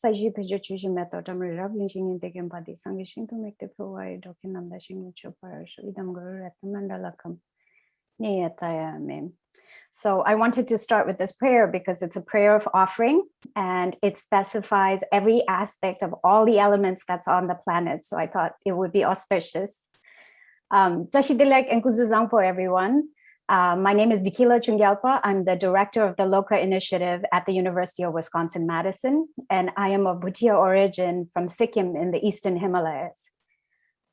Saji Pajuchi Method, Revolution in the Gambadi, Sangishin to make the provide document the Shingucho Parish, Idam Guru at the Mandalakam. So I wanted to start with this prayer because it's a prayer of offering and it specifies every aspect of all the elements that's on the planet. So I thought it would be auspicious. Tashidilek and Kuzuzang for everyone. My name is Dikila Chungyalpa. I'm the director of the LOCA initiative at the University of Wisconsin-Madison, and I am of Bhutia origin from Sikkim in the Eastern Himalayas.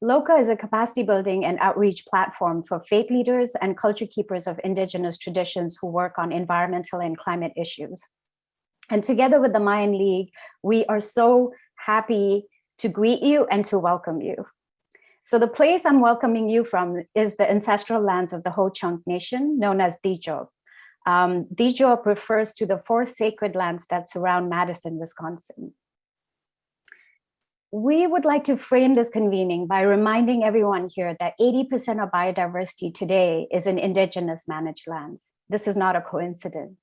LOCA is a capacity building and outreach platform for faith leaders and culture keepers of indigenous traditions who work on environmental and climate issues. And together with the Mayan League, we are so happy to greet you and to welcome you. So the place I'm welcoming you from is the ancestral lands of the Ho-Chunk Nation, known as Dijo. Dijo refers to the 4 sacred lands that surround Madison, Wisconsin. We would like to frame this convening by reminding everyone here that 80% of biodiversity today is in indigenous managed lands. This is not a coincidence.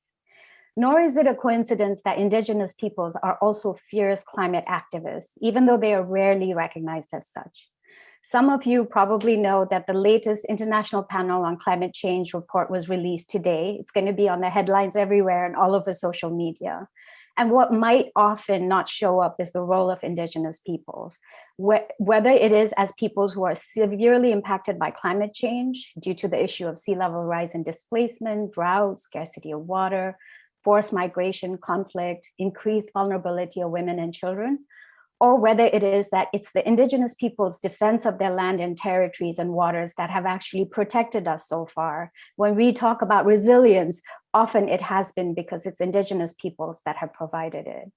Nor is it a coincidence that indigenous peoples are also fierce climate activists, even though they are rarely recognized as such. Some of you probably know that the latest International Panel on Climate Change report was released today. It's going to be on the headlines everywhere and all over social media. And what might often not show up is the role of indigenous peoples, whether it is as peoples who are severely impacted by climate change due to the issue of sea level rise and displacement, droughts, scarcity of water, forced migration, conflict, increased vulnerability of women and children, or whether it is that it's the indigenous people's defense of their land and territories and waters that have actually protected us so far. When we talk about resilience, often it has been because it's indigenous peoples that have provided it.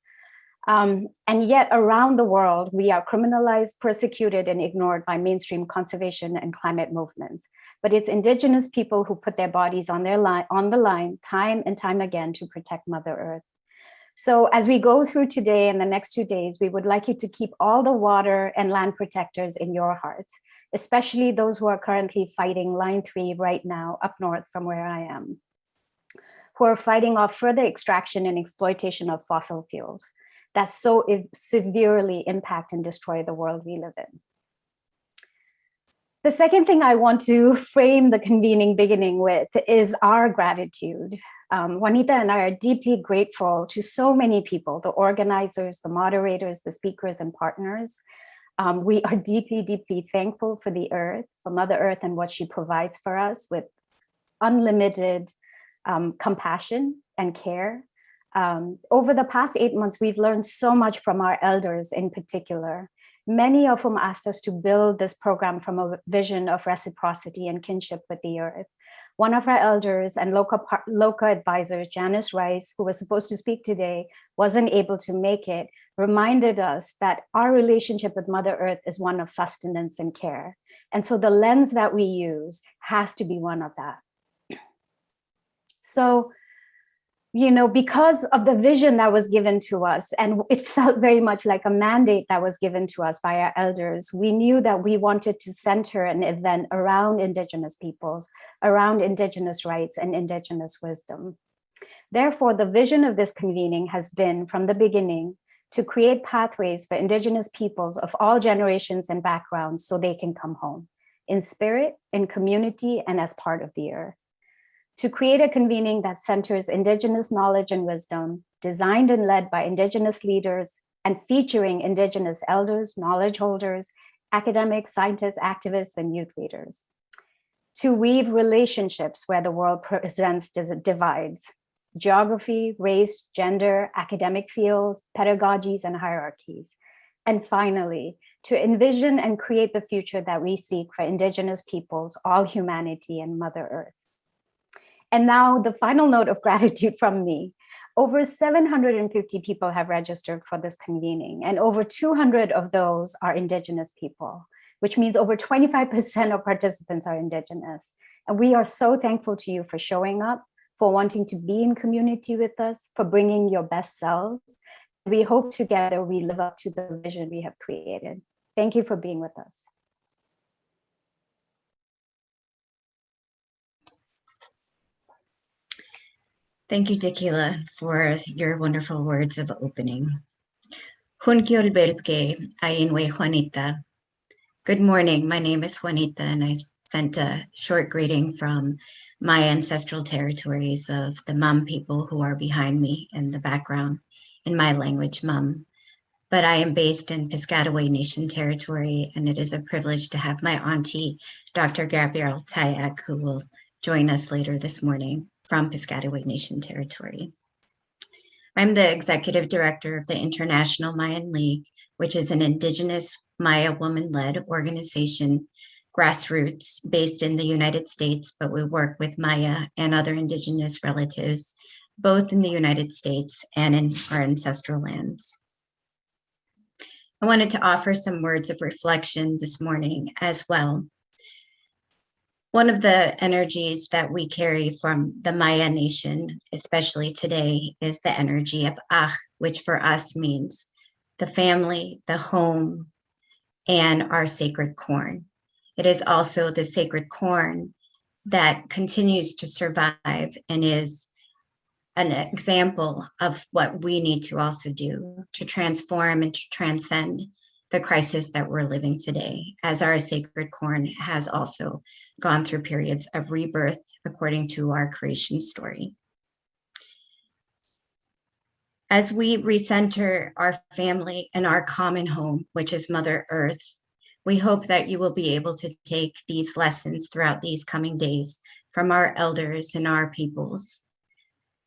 And yet around the world, we are criminalized, persecuted, and ignored by mainstream conservation and climate movements. But it's indigenous people who put their bodies on the line time and time again to protect Mother Earth. So as we go through today and the next 2 days, we would like you to keep all the water and land protectors in your hearts, especially those who are currently fighting line 3 right now up north from where I am, who are fighting off further extraction and exploitation of fossil fuels that so severely impact and destroy the world we live in. The second thing I want to frame the convening beginning with is our gratitude. Juanita and I are deeply grateful to so many people, the organizers, the moderators, the speakers, and partners. We are deeply, deeply thankful for the earth, for Mother Earth and what she provides for us with unlimited compassion and care. Over the past 8 months, we've learned so much from our elders in particular, many of whom asked us to build this program from a vision of reciprocity and kinship with the earth. One of our elders and LOCA advisor, Janice Rice, who was supposed to speak today, wasn't able to make it, reminded us that our relationship with Mother Earth is one of sustenance and care. And so the lens that we use has to be one of that. So, you know, because of the vision that was given to us, and it felt very much like a mandate that was given to us by our elders, we knew that we wanted to center an event around indigenous peoples, around indigenous rights and indigenous wisdom. Therefore, the vision of this convening has been from the beginning to create pathways for indigenous peoples of all generations and backgrounds so they can come home in spirit, in community, and as part of the earth. To create a convening that centers indigenous knowledge and wisdom, designed and led by indigenous leaders and featuring indigenous elders, knowledge holders, academics, scientists, activists, and youth leaders. To weave relationships where the world presents divides, geography, race, gender, academic fields, pedagogies, and hierarchies. And finally, to envision and create the future that we seek for indigenous peoples, all humanity, and Mother Earth. And now the final note of gratitude from me. Over 750 people have registered for this convening, and over 200 of those are indigenous people, which means over 25% of participants are indigenous. And we are so thankful to you for showing up, for wanting to be in community with us, for bringing your best selves. We hope together we live up to the vision we have created. Thank you for being with us. Thank you, Dikila, for your wonderful words of opening. Hunkyolbelke Ainwe Juanita. Good morning. My name is Juanita, and I sent a short greeting from my ancestral territories of the Mum people who are behind me in the background in my language, Mum. But I am based in Piscataway Nation territory, and it is a privilege to have my auntie, Dr. Gabrielle Tayak, who will join us later this morning from Piscataway Nation territory. I'm the executive director of the International Mayan League, which is an Indigenous Maya woman-led organization, grassroots, based in the United States, but we work with Maya and other Indigenous relatives, both in the United States and in our ancestral lands. I wanted to offer some words of reflection this morning as well. One of the energies that we carry from the Maya Nation, especially today, is the energy of Ach, which for us means the family, the home, and our sacred corn. It is also the sacred corn that continues to survive and is an example of what we need to also do to transform and to transcend the crisis that we're living today, as our sacred corn has also gone through periods of rebirth according to our creation story. As we recenter our family and our common home, which is Mother Earth, we hope that you will be able to take these lessons throughout these coming days from our elders and our peoples.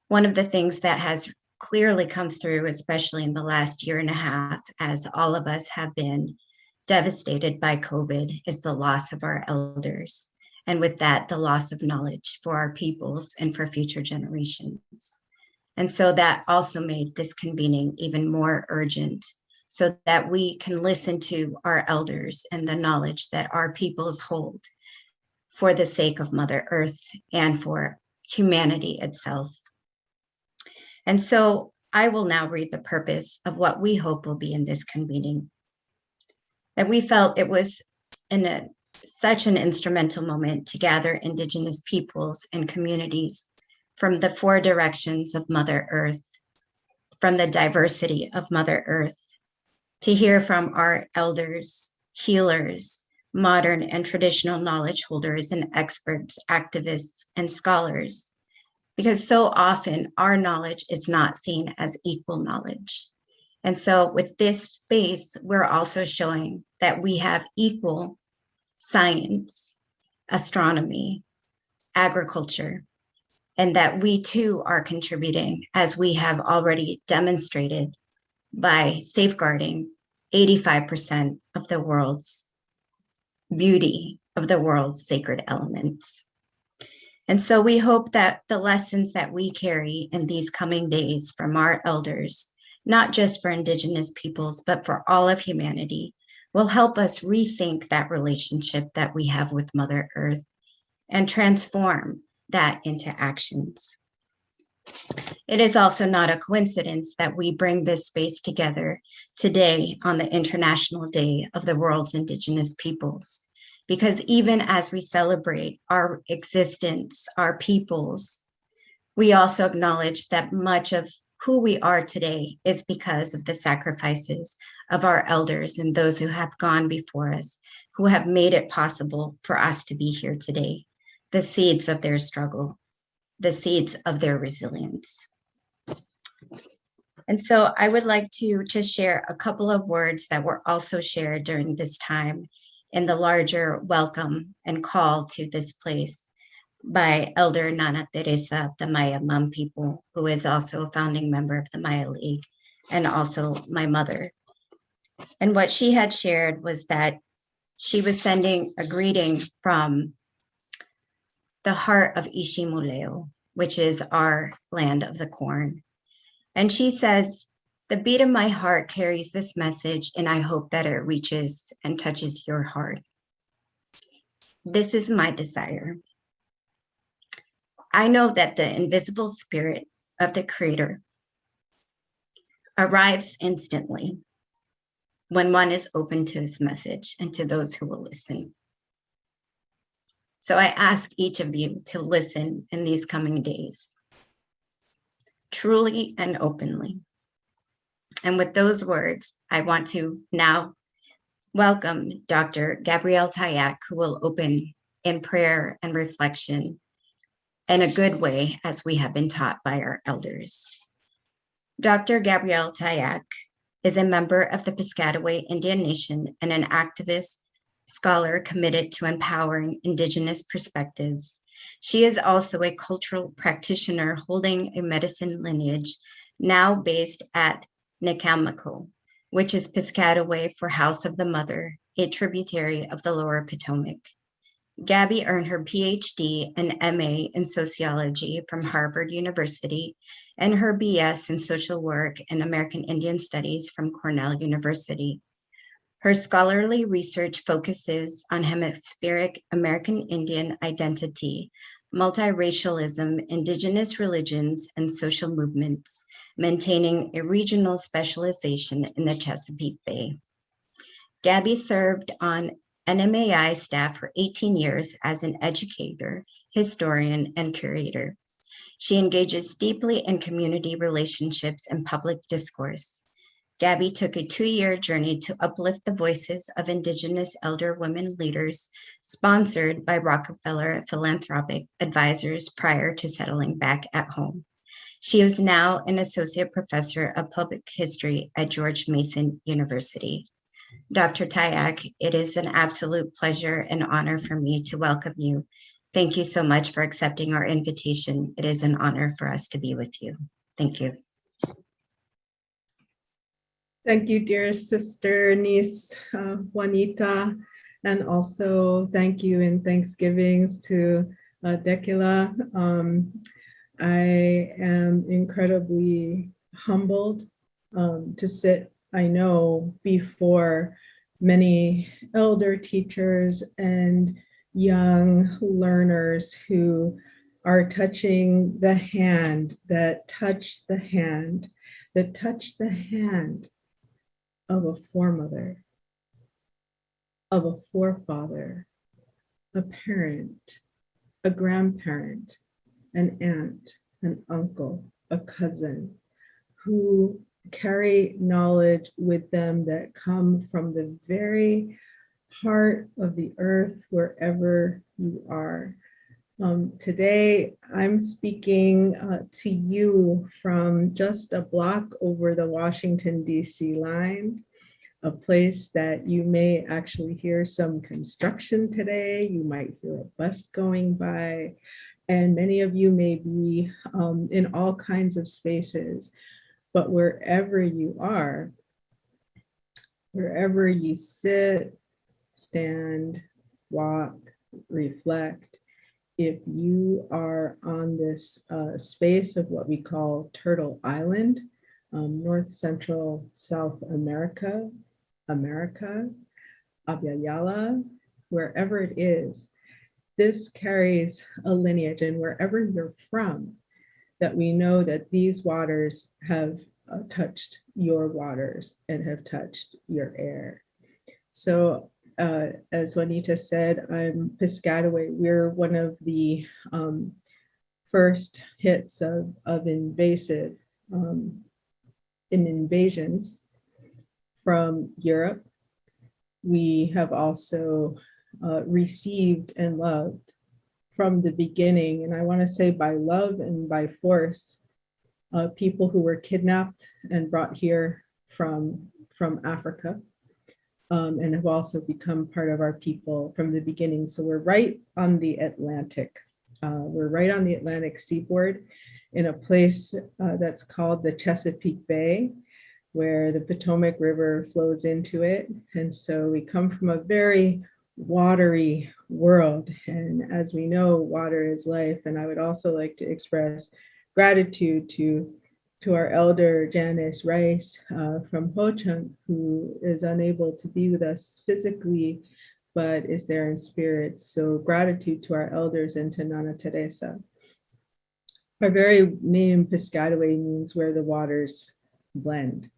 One of the things that has clearly come through, especially in the last year and a half, as all of us have been devastated by COVID, is the loss of our elders. And with that, the loss of knowledge for our peoples and for future generations. And so that also made this convening even more urgent, so that we can listen to our elders and the knowledge that our peoples hold for the sake of Mother Earth and for humanity itself. And so I will now read the purpose of what we hope will be in this convening. That we felt it was such an instrumental moment to gather Indigenous peoples and communities from the four directions of Mother Earth, from the diversity of Mother Earth, to hear from our elders, healers, modern and traditional knowledge holders and experts, activists, and scholars, because so often our knowledge is not seen as equal knowledge. And so with this space, we're also showing that we have equal science, astronomy, agriculture, and that we too are contributing, as we have already demonstrated by safeguarding 85% of the world's beauty, of the world's sacred elements. And so we hope that the lessons that we carry in these coming days from our elders, not just for Indigenous peoples, but for all of humanity, will help us rethink that relationship that we have with Mother Earth and transform that into actions. It is also not a coincidence that we bring this space together today on the International Day of the World's Indigenous Peoples, because even as we celebrate our existence, our peoples, we also acknowledge that much of who we are today is because of the sacrifices of our elders and those who have gone before us, who have made it possible for us to be here today, the seeds of their struggle, the seeds of their resilience. And so I would like to just share a couple of words that were also shared during this time in the larger welcome and call to this place by Elder Nana Teresa, the Maya Mum people, who is also a founding member of the Maya League, and also my mother. And what she had shared was that she was sending a greeting from the heart of Ishimuleo, which is our land of the corn. And she says, "The beat of my heart carries this message, and I hope that it reaches and touches your heart. This is my desire. I know that the invisible spirit of the Creator arrives instantly when one is open to his message and to those who will listen. So I ask each of you to listen in these coming days, truly and openly. And with those words, I want to now welcome Dr. Gabrielle Tayak, who will open in prayer and reflection in a good way, as we have been taught by our elders. Dr. Gabrielle Tayak is a member of the Piscataway Indian Nation and an activist scholar committed to empowering Indigenous perspectives. She is also a cultural practitioner holding a medicine lineage now based at Necessities, which is Piscataway for House of the Mother, a tributary of the Lower Potomac. Gabby earned her PhD and MA in sociology from Harvard University and her BS in social work and American Indian Studies from Cornell University. Her scholarly research focuses on hemispheric American Indian identity, multiracialism, Indigenous religions, and social movements, maintaining a regional specialization in the Chesapeake Bay. Gabby served on NMAI staff for 18 years as an educator, historian, and curator. She engages deeply in community relationships and public discourse. Gabby took a 2-year journey to uplift the voices of Indigenous elder women leaders, sponsored by Rockefeller Philanthropic Advisors prior to settling back at home. She is now an associate professor of public history at George Mason University. Dr. Tayak, it is an absolute pleasure and honor for me to welcome you. Thank you so much for accepting our invitation. It is an honor for us to be with you. Thank you. Thank you, dear sister, niece, Juanita, and also thank you and thanksgivings to Dekila. I am incredibly humbled to sit, I know, before many elder teachers and young learners who are touching the hand that touch the hand, that touch the hand of a foremother, of a forefather, a parent, a grandparent, an aunt, an uncle, a cousin, who carry knowledge with them that come from the very heart of the earth, wherever you are. Today, I'm speaking to you from just a block over the Washington, D.C. line, a place that you may actually hear some construction today. You might hear a bus going by, and many of you may be in all kinds of spaces. But wherever you are, wherever you sit, stand, walk, reflect, if you are on this space of what we call Turtle Island, North Central South America, Abya, wherever it is, this carries a lineage, and wherever you're from, that we know that these waters have touched your waters and have touched your air. So as Juanita said, I'm Piscataway. We're one of the first hits of invasive invasions from Europe. We have also received and loved from the beginning, and I want to say by love and by force, people who were kidnapped and brought here from Africa, and have also become part of our people from the beginning. So we're right on the Atlantic. We're right on the Atlantic seaboard in a place that's called the Chesapeake Bay, where the Potomac River flows into it. And so we come from a very watery world. And as we know, water is life. And I would also like to express gratitude to our elder Janice Rice from Ho-Chunk, who is unable to be with us physically, but is there in spirit. So gratitude to our elders and to Nana Teresa. Our very name Piscataway means where the waters blend.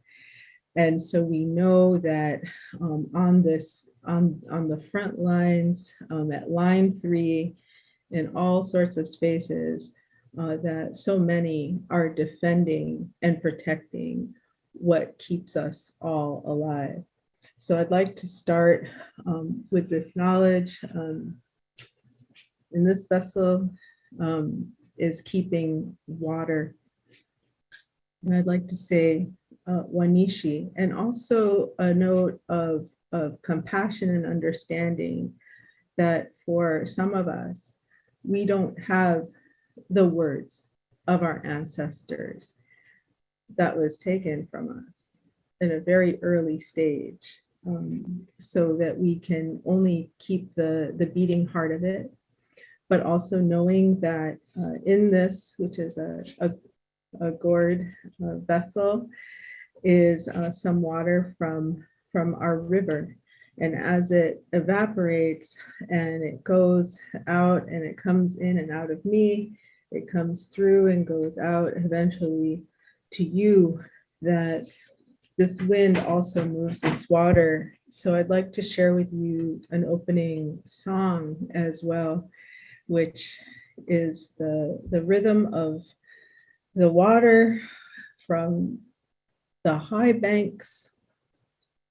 And so we know that on the front lines, at line 3, in all sorts of spaces, that so many are defending and protecting what keeps us all alive. So I'd like to start with this knowledge. In this vessel is keeping water. And I'd like to say Wanishi, and also a note of compassion and understanding that for some of us, we don't have the words of our ancestors that was taken from us in a very early stage, so that we can only keep the beating heart of it, but also knowing that in this, which is a gourd vessel, is some water from our river. And as it evaporates and it goes out and it comes in and out of me, it comes through and goes out eventually to you, that this wind also moves this water. So I'd like to share with you an opening song as well, which is the rhythm of the water from the high banks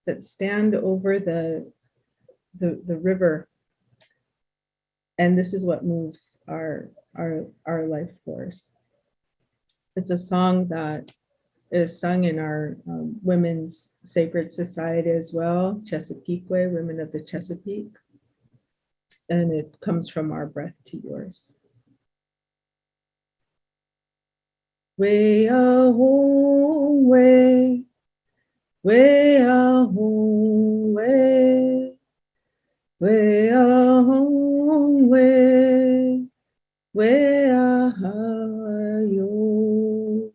that stand over the river. And this is what moves our life force. It's a song that is sung in our women's sacred society as well, Chesapeake Way, Women of the Chesapeake. And it comes from Our Breath to Yours. Way a home, way a home, way a home, way a yo,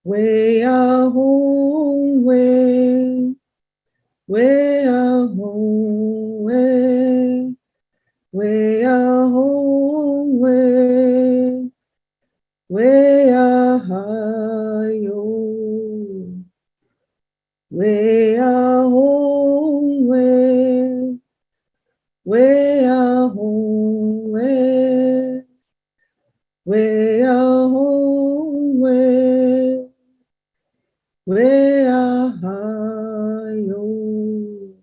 way a home, way a home, way a home, way a yo, way a home, way a home, way a home, way a yo,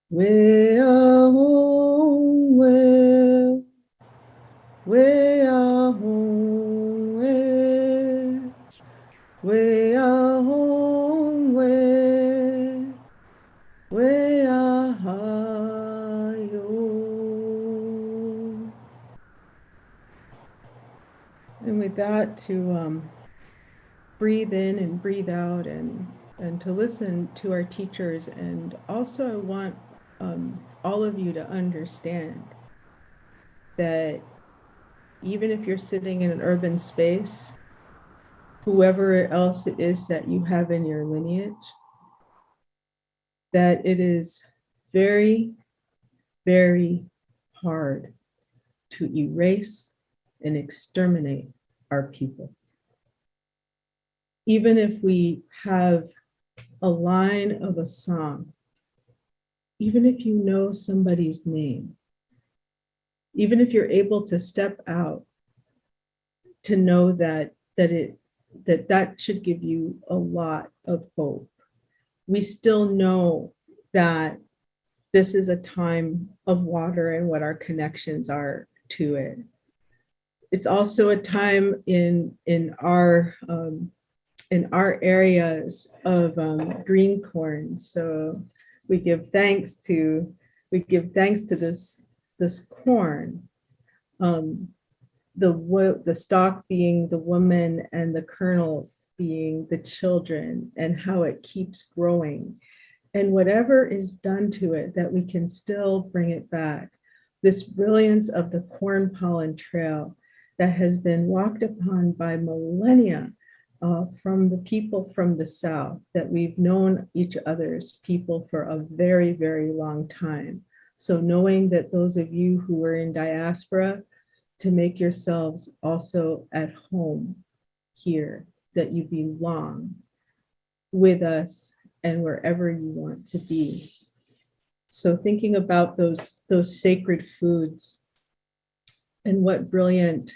way a home, way a home, way a home, way a yo. And with that, to breathe in and breathe out, and to listen to our teachers. And also I want all of you to understand that even if you're sitting in an urban space, whoever else it is that you have in your lineage, that it is very, very hard to erase and exterminate our peoples. Even if we have a line of a song, even if you know somebody's name, even if you're able to step out to know that should give you a lot of hope, we still know that this is a time of water and what our connections are to it. It's also a time in our areas of green corn. So we give thanks to this corn, the stalk being the woman and the kernels being the children, and how it keeps growing. And whatever is done to it, that we can still bring it back. This brilliance of the corn pollen trail that has been walked upon by millennia from the people from the South, that we've known each other's people for a very, very long time. So knowing that those of you who are in diaspora, to make yourselves also at home here, that you belong with us and wherever you want to be. So thinking about those sacred foods, and what brilliant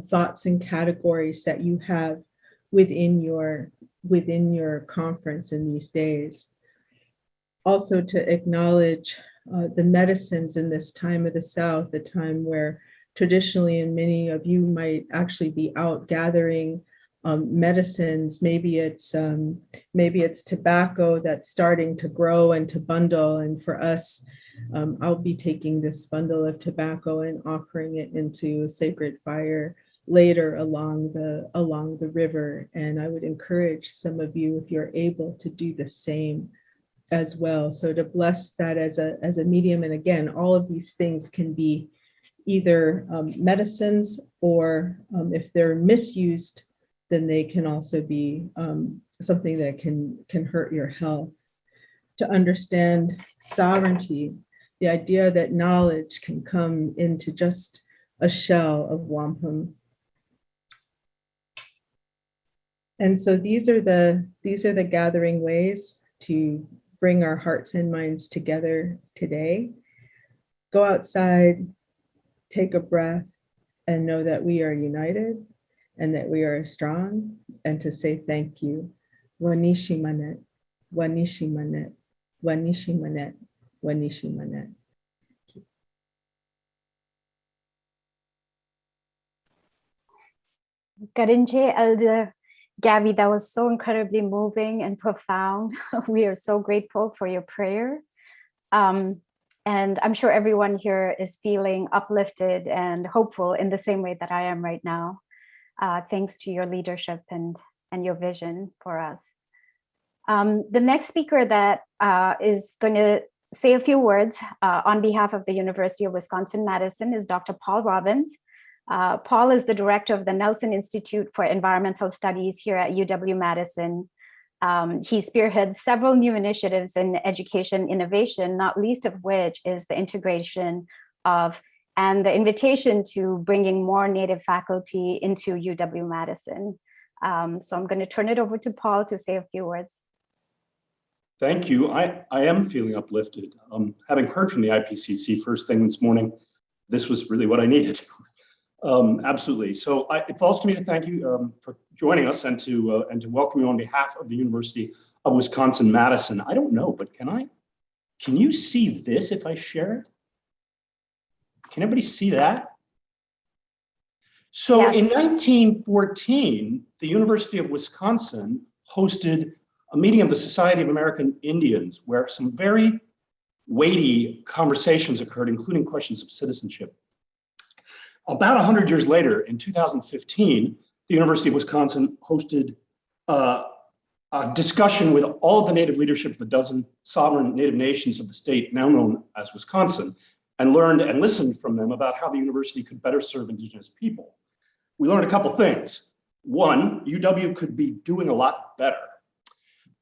thoughts and categories that you have within your conference in these days. Also to acknowledge the medicines in this time of the South, the time where traditionally, and many of you might actually be out gathering medicines. Maybe it's tobacco that's starting to grow and to bundle. And for us, I'll be taking this bundle of tobacco and offering it into a sacred fire later along the river. And I would encourage some of you, if you're able, to do the same as well. So to bless that as a medium. And again, all of these things can be either medicines, or if they're misused, then they can also be something that can hurt your health. To understand sovereignty, the idea that knowledge can come into just a shell of wampum. And so these are the gathering ways to bring our hearts and minds together today. Go outside, take a breath, and know that we are united and that we are strong, and to say thank you. Wanishi manet, wanishi manet, wanishi manet, wanishi manet. Karinche, Elder Gabby, that was so incredibly moving and profound. We are so grateful for your prayer. And I'm sure everyone here is feeling uplifted and hopeful in the same way that I am right now, thanks to your leadership and your vision for us. The next speaker that is going to say a few words on behalf of the University of Wisconsin-Madison is Dr. Paul Robbins. Paul is the director of the Nelson Institute for Environmental Studies here at UW-Madison. He spearheads several new initiatives in education innovation, not least of which is the integration of and the invitation to bringing more Native faculty into UW-Madison. So I'm going to turn it over to Paul to say a few words. Thank you. I am feeling uplifted. Having heard from the IPCC first thing this morning, this was really what I needed. Absolutely. So it falls to me to thank you for joining us and to welcome you on behalf of the University of Wisconsin-Madison. I don't know, but can you see this if I share it? Can everybody see that? So yes. In 1914, the University of Wisconsin hosted a meeting of the Society of American Indians where some very weighty conversations occurred, including questions of citizenship. About 100 years later, in 2015, the University of Wisconsin hosted a discussion with all of the Native leadership of the dozen sovereign Native nations of the state, now known as Wisconsin, and learned and listened from them about how the university could better serve Indigenous people. We learned a couple things. One, UW could be doing a lot better.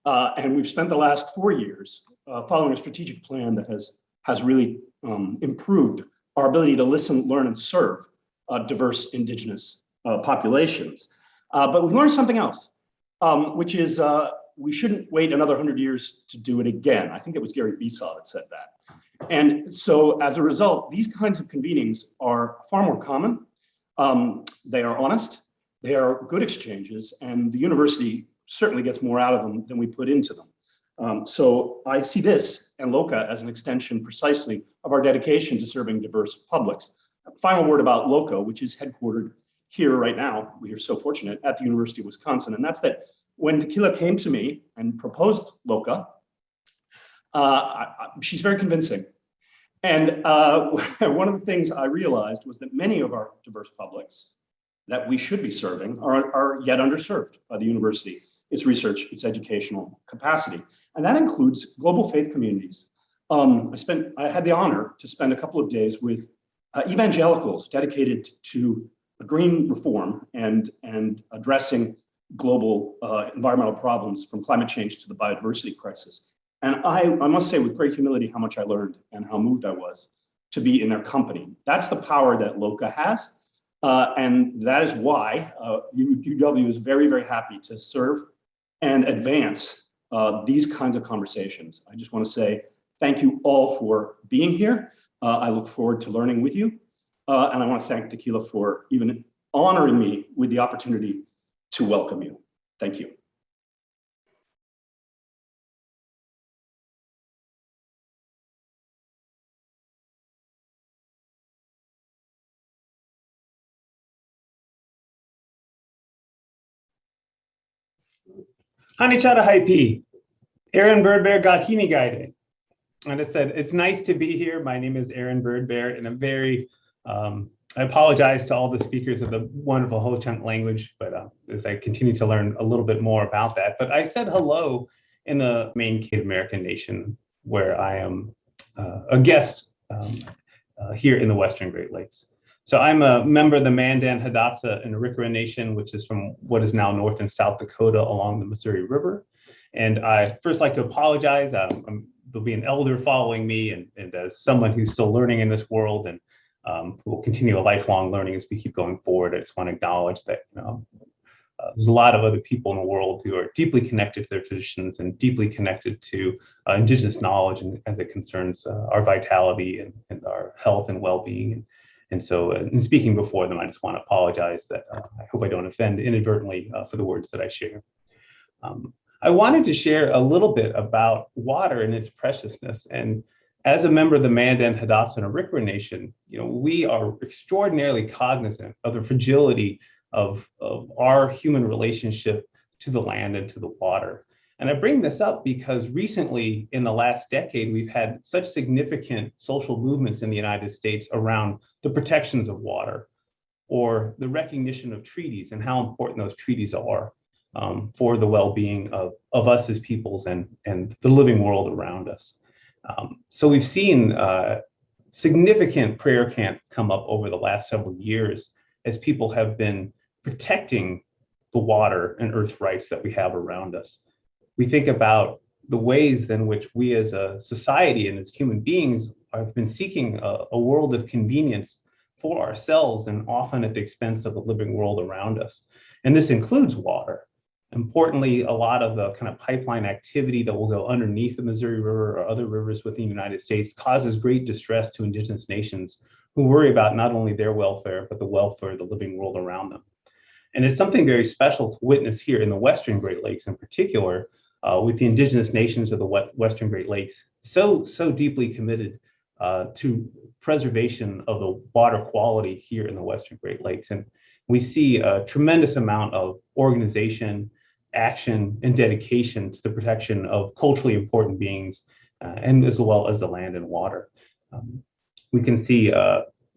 And we've spent the last 4 years following a strategic plan that has really improved our ability to listen, learn, and serve diverse Indigenous populations. But we learned something else, which is we shouldn't wait another 100 years to do it again. I think it was Gary Besaw that said that. And so as a result, these kinds of convenings are far more common. They are honest, they are good exchanges, and the university certainly gets more out of them than we put into them. So I see this and LOCA as an extension precisely of our dedication to serving diverse publics. A final word about LOCA, which is headquartered here right now, we are so fortunate, at the University of Wisconsin, and that's that when Tequila came to me and proposed LOCA, she's very convincing. And one of the things I realized was that many of our diverse publics that we should be serving are yet underserved by the university, its research, its educational capacity. And that includes global faith communities. I had the honor to spend a couple of days with evangelicals dedicated to green reform and addressing global environmental problems, from climate change to the biodiversity crisis. And I must say with great humility how much I learned and how moved I was to be in their company. That's the power that LOCA has. And that is why UW is very, very happy to serve and advance these kinds of conversations. I just want to say thank you all for being here. I look forward to learning with you. And I want to thank Tequila for even honoring me with the opportunity to welcome you. Thank you. Hanichara Haipi, Aaron Birdbear Gahini Gaide. And I said, it's nice to be here. My name is Aaron Birdbear, and I'm I apologize to all the speakers of the wonderful Ho-Chunk language, but as I continue to learn a little bit more about that. But I said hello in the main Native American nation, where I am a guest here in the Western Great Lakes. So I'm a member of the Mandan-Hidatsa and Gîkûyû Nation, which is from what is now North and South Dakota along the Missouri River. And I first like to apologize. There'll be an elder following me, and as someone who's still learning in this world and who will continue a lifelong learning as we keep going forward, I just want to acknowledge that there's a lot of other people in the world who are deeply connected to their traditions and deeply connected to Indigenous knowledge, and as it concerns our vitality and our health and well-being. And so in speaking before them, I just want to apologize that I hope I don't offend inadvertently for the words that I share. I wanted to share a little bit about water and its preciousness. And as a member of the Mandan-Hidatsa and Gîkûyû Nation, we are extraordinarily cognizant of the fragility of our human relationship to the land and to the water. And I bring this up because recently, in the last decade, we've had such significant social movements in the United States around the protections of water, or the recognition of treaties and how important those treaties are for the well-being of us as peoples and the living world around us. So we've seen significant prayer camp come up over the last several years as people have been protecting the water and earth rights that we have around us. We think about the ways in which we as a society and as human beings have been seeking a world of convenience for ourselves, and often at the expense of the living world around us. And this includes water. Importantly, a lot of the kind of pipeline activity that will go underneath the Missouri River or other rivers within the United States causes great distress to Indigenous nations who worry about not only their welfare, but the welfare of the living world around them. And it's something very special to witness here in the Western Great Lakes in particular, with the Indigenous nations of the Western Great Lakes so deeply committed to preservation of the water quality here in the Western Great Lakes. And we see a tremendous amount of organization, action, and dedication to the protection of culturally important beings, and as well as the land and water. We can see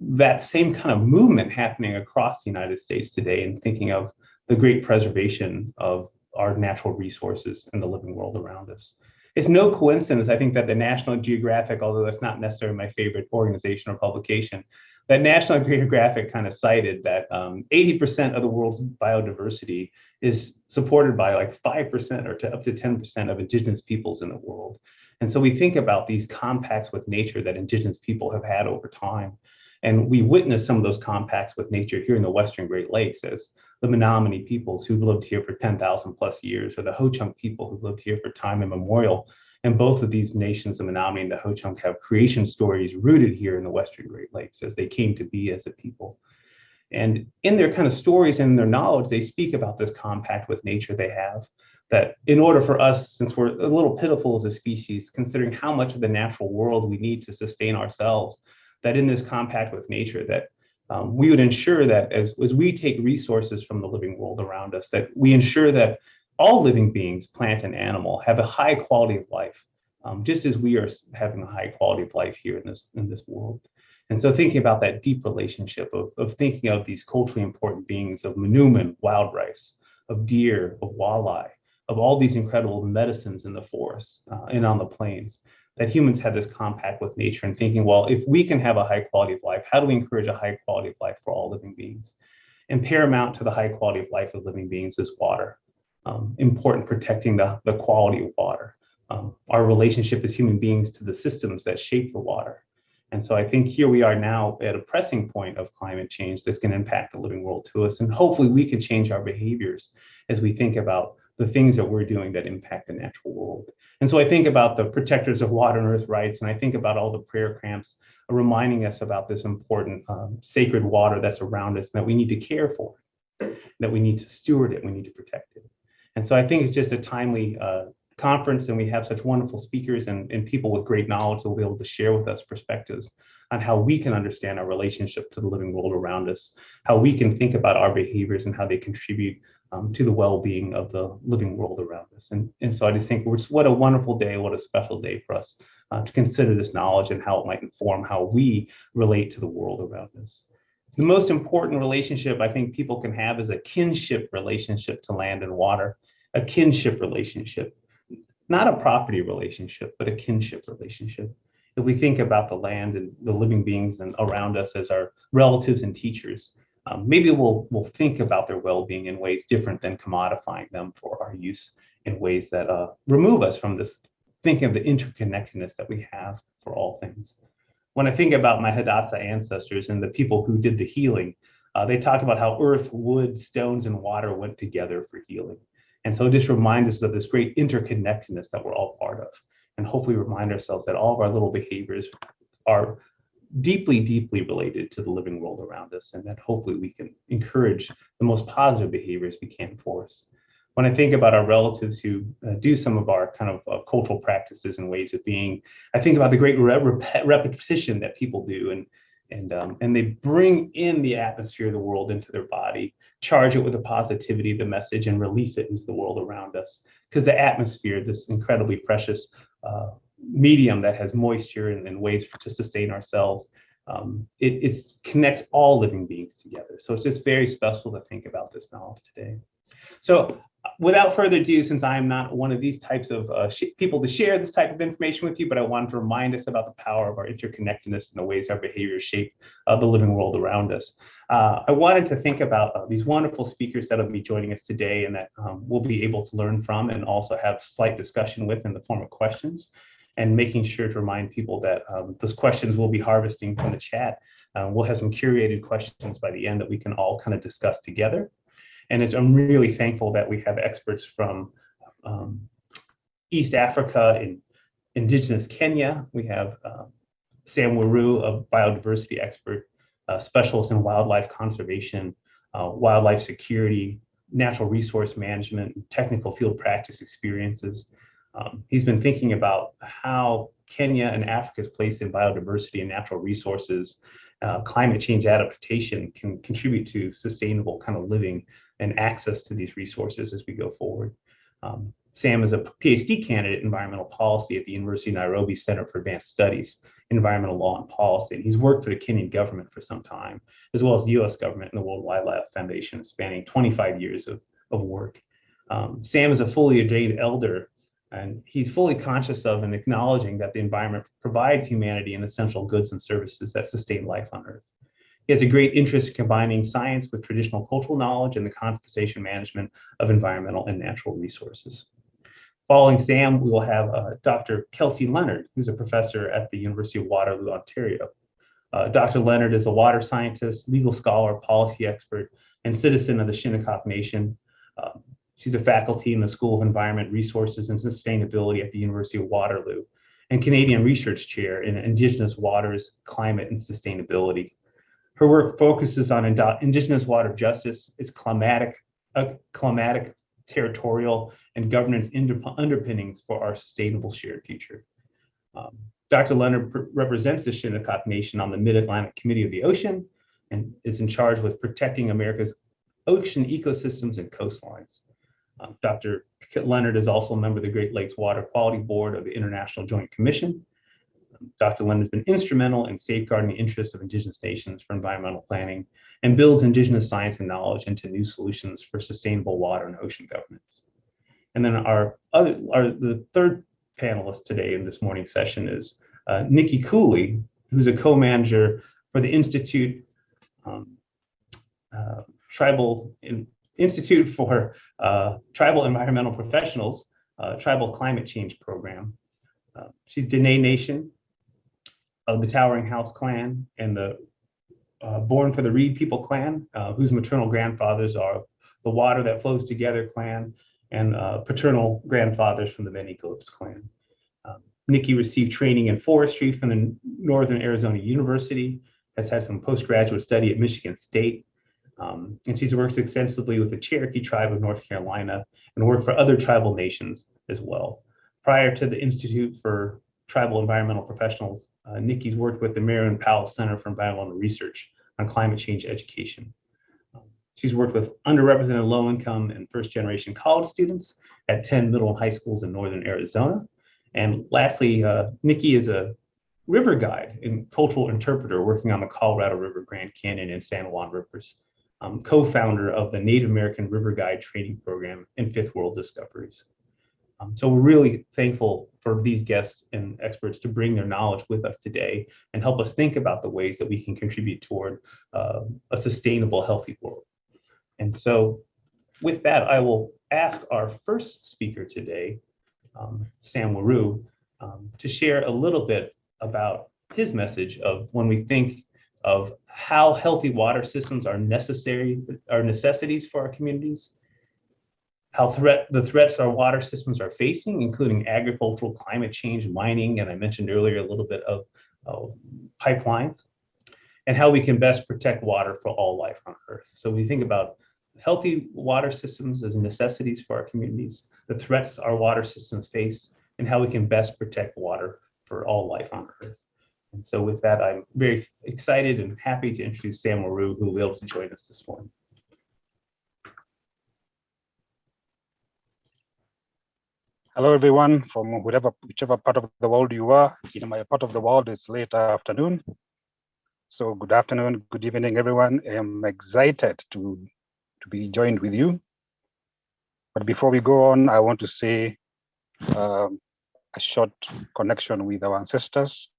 that same kind of movement happening across the United States today, and thinking of the great preservation of our natural resources and the living world around us. It's no coincidence, I think, that the National Geographic, although that's not necessarily my favorite organization or publication, that National Geographic kind of cited that 80% of the world's biodiversity is supported by like 5% or up to 10% of Indigenous peoples in the world. And so we think about these compacts with nature that Indigenous people have had over time. And we witness some of those compacts with nature here in the Western Great Lakes as the Menominee peoples who've lived here for 10,000 plus years, or the Ho-Chunk people who've lived here for time immemorial. And both of these nations, the Menominee and the Ho-Chunk, have creation stories rooted here in the Western Great Lakes as they came to be as a people. And in their kind of stories and their knowledge, they speak about this compact with nature they have, that in order for us, since we're a little pitiful as a species, considering how much of the natural world we need to sustain ourselves, that in this compact with nature, that we would ensure that as we take resources from the living world around us, that we ensure that all living beings, plant and animal, have a high quality of life, just as we are having a high quality of life here in this world. And so thinking about that deep relationship of thinking of these culturally important beings, of manoomin, wild rice, of deer, of walleye, of all these incredible medicines in the forests and on the plains, that humans have this compact with nature, and thinking, well, if we can have a high quality of life, how do we encourage a high quality of life for all living beings? And paramount to the high quality of life of living beings is water. Important protecting the quality of water, our relationship as human beings to the systems that shape the water. And so I think here we are now at a pressing point of climate change that's going to impact the living world to us. And hopefully we can change our behaviors as we think about the things that we're doing that impact the natural world. And so I think about the protectors of water and earth rights, and I think about all the prayer camps reminding us about this important sacred water that's around us, and that we need to care for, that we need to steward it, we need to protect it. And so I think it's just a timely conference, and we have such wonderful speakers and people with great knowledge that will be able to share with us perspectives on how we can understand our relationship to the living world around us, how we can think about our behaviors and how they contribute to the well-being of the living world around us. And so I just think what a wonderful day, what a special day for us to consider this knowledge and how it might inform how we relate to the world around us. The most important relationship I think people can have is a kinship relationship to land and water, a kinship relationship, not a property relationship, but a kinship relationship. If we think about the land and the living beings and around us as our relatives and teachers, maybe we'll think about their well-being in ways different than commodifying them for our use in ways that remove us from this thinking of the interconnectedness that we have for all things. When I think about my Hidatsa ancestors and the people who did the healing, they talked about how earth, wood, stones, and water went together for healing. And so just remind us of this great interconnectedness that we're all part of, and hopefully remind ourselves that all of our little behaviors are deeply, deeply related to the living world around us, and that hopefully we can encourage the most positive behaviors we can for us. When I think about our relatives who do some of our kind of cultural practices and ways of being, I think about the great repetition that people do, and they bring in the atmosphere of the world into their body, charge it with the positivity, the message, and release it into the world around us. Because the atmosphere, this incredibly precious medium that has moisture and ways to sustain ourselves, it connects all living beings together. So it's just very special to think about this knowledge today. So without further ado, since I am not one of these types of people to share this type of information with you, but I wanted to remind us about the power of our interconnectedness and the ways our behaviors shape the living world around us. I wanted to think about these wonderful speakers that will be joining us today and that we'll be able to learn from and also have slight discussion with in the form of questions, and making sure to remind people that those questions we'll be harvesting from the chat. We'll have some curated questions by the end that we can all kind of discuss together. And I'm really thankful that we have experts from East Africa and Indigenous Kenya. We have Sam Weru, a biodiversity expert, specialist in wildlife conservation, wildlife security, natural resource management, and technical field practice experiences. He's been thinking about how Kenya and Africa's place in biodiversity and natural resources, climate change adaptation can contribute to sustainable kind of living and access to these resources as we go forward. Sam is a PhD candidate in environmental policy at the University of Nairobi Center for Advanced Studies, Environmental Law and Policy. And he's worked for the Kenyan government for some time, as well as the US government and the World Wildlife Foundation, spanning 25 years of work. Sam is a fully ordained elder, and he's fully conscious of and acknowledging that the environment provides humanity and essential goods and services that sustain life on Earth. He has a great interest in combining science with traditional cultural knowledge and the conservation management of environmental and natural resources. Following Sam, we will have Dr. Kelsey Leonard, who's a professor at the University of Waterloo, Ontario. Dr. Leonard is a water scientist, legal scholar, policy expert, and citizen of the Shinnecock Nation. She's a faculty in the School of Environment, Resources, and Sustainability at the University of Waterloo, and Canadian Research Chair in Indigenous Waters, Climate, and Sustainability. Her work focuses on Indigenous water justice, its climatic, territorial, and governance underpinnings for our sustainable shared future. Dr. Leonard represents the Shinnecock Nation on the Mid-Atlantic Committee of the Ocean and is in charge with protecting America's ocean ecosystems and coastlines. Dr. Leonard is also a member of the Great Lakes Water Quality Board of the International Joint Commission. Dr. Leonard has been instrumental in safeguarding the interests of Indigenous nations for environmental planning and builds Indigenous science and knowledge into new solutions for sustainable water and ocean governance. And then the third panelist today in this morning's session is Nikki Cooley, who's a co-manager for the Institute for Tribal Environmental Professionals, Tribal Climate Change Program. She's Diné Nation of the Towering House Clan and the Born for the Reed People Clan, whose maternal grandfathers are the Water That Flows Together Clan and paternal grandfathers from the Many Glyphs Clan. Nikki received training in forestry from the Northern Arizona University, has had some postgraduate study at Michigan State, And she's worked extensively with the Cherokee Tribe of North Carolina and worked for other tribal nations as well. Prior to the Institute for Tribal Environmental Professionals, Nikki's worked with the Marion Powell Center for Environmental Research on climate change education. She's worked with underrepresented low-income and first-generation college students at 10 middle and high schools in northern Arizona. And lastly, Nikki is a river guide and cultural interpreter working on the Colorado River, Grand Canyon, and San Juan rivers, co-founder of the Native American River Guide Training Program and Fifth World Discoveries. So we're really thankful for these guests and experts to bring their knowledge with us today and help us think about the ways that we can contribute toward a sustainable, healthy world. And so with that, I will ask our first speaker today, Sam Weru, to share a little bit about his message of when we think of how healthy water systems are necessities for our communities, how the threats our water systems are facing, including agricultural, climate change, mining, and I mentioned earlier a little bit of pipelines, and how we can best protect water for all life on Earth. So we think about healthy water systems as necessities for our communities, the threats our water systems face, and how we can best protect water for all life on Earth. And so with that, I'm very excited and happy to introduce Sam Weru, who will be able to join us this morning. Hello, everyone, from whichever part of the world you are. In my part of the world, it's late afternoon. So good afternoon, good evening, everyone. I'm excited to be joined with you. But before we go on, I want to say a short connection with our ancestors.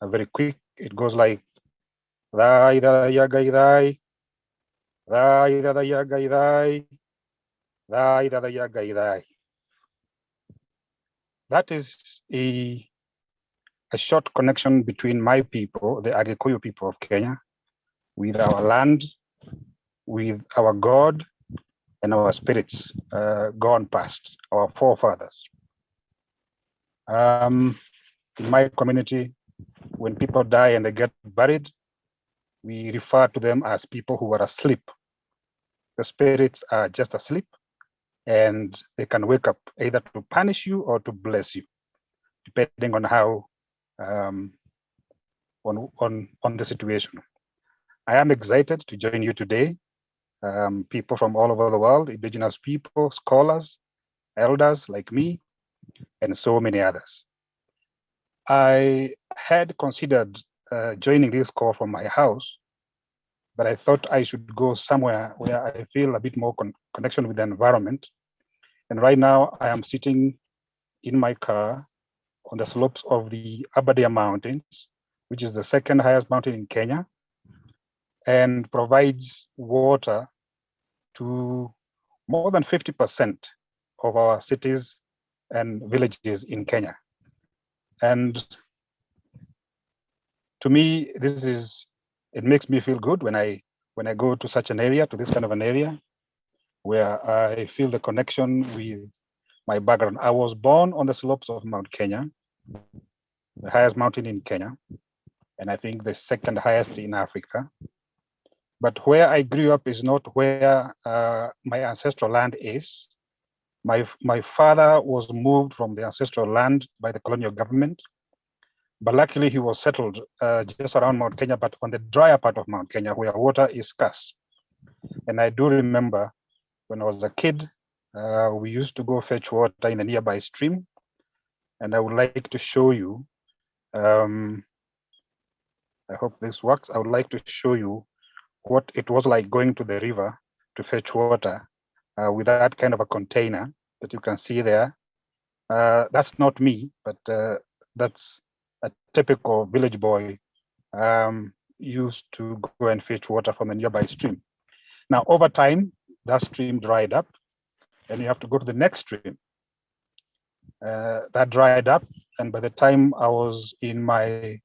Very quick, it goes like, that is a short connection between my people, the Gîkûyû people of Kenya, with our land, with our God, and our spirits gone past, our forefathers. In my community, when people die and they get buried, we refer to them as people who are asleep. The spirits are just asleep, and they can wake up either to punish you or to bless you, depending on how on the situation. I am excited to join you today. People from all over the world, Indigenous people, scholars, elders like me, and so many others. I had considered joining this call from my house, but I thought I should go somewhere where I feel a bit more connection with the environment. And right now I am sitting in my car on the slopes of the Aberdare Mountains, which is the second highest mountain in Kenya, and provides water to more than 50% of our cities and villages in Kenya. And to me, it makes me feel good when I go to such an area, to this kind of an area, where I feel the connection with my background. I was born on the slopes of Mount Kenya, the highest mountain in Kenya, and I think the second highest in Africa. But where I grew up is not where my ancestral land is. My father was moved from the ancestral land by the colonial government, but luckily he was settled just around Mount Kenya, but on the drier part of Mount Kenya where water is scarce. And I do remember when I was a kid, we used to go fetch water in a nearby stream. And I would like to show you, I hope this works. I would like to show you what it was like going to the river to fetch water with that kind of a container that you can see there. That's not me, but that's a typical village boy used to go and fetch water from a nearby stream. Now, over time, that stream dried up, and you have to go to the next stream. That dried up, and by the time I was in my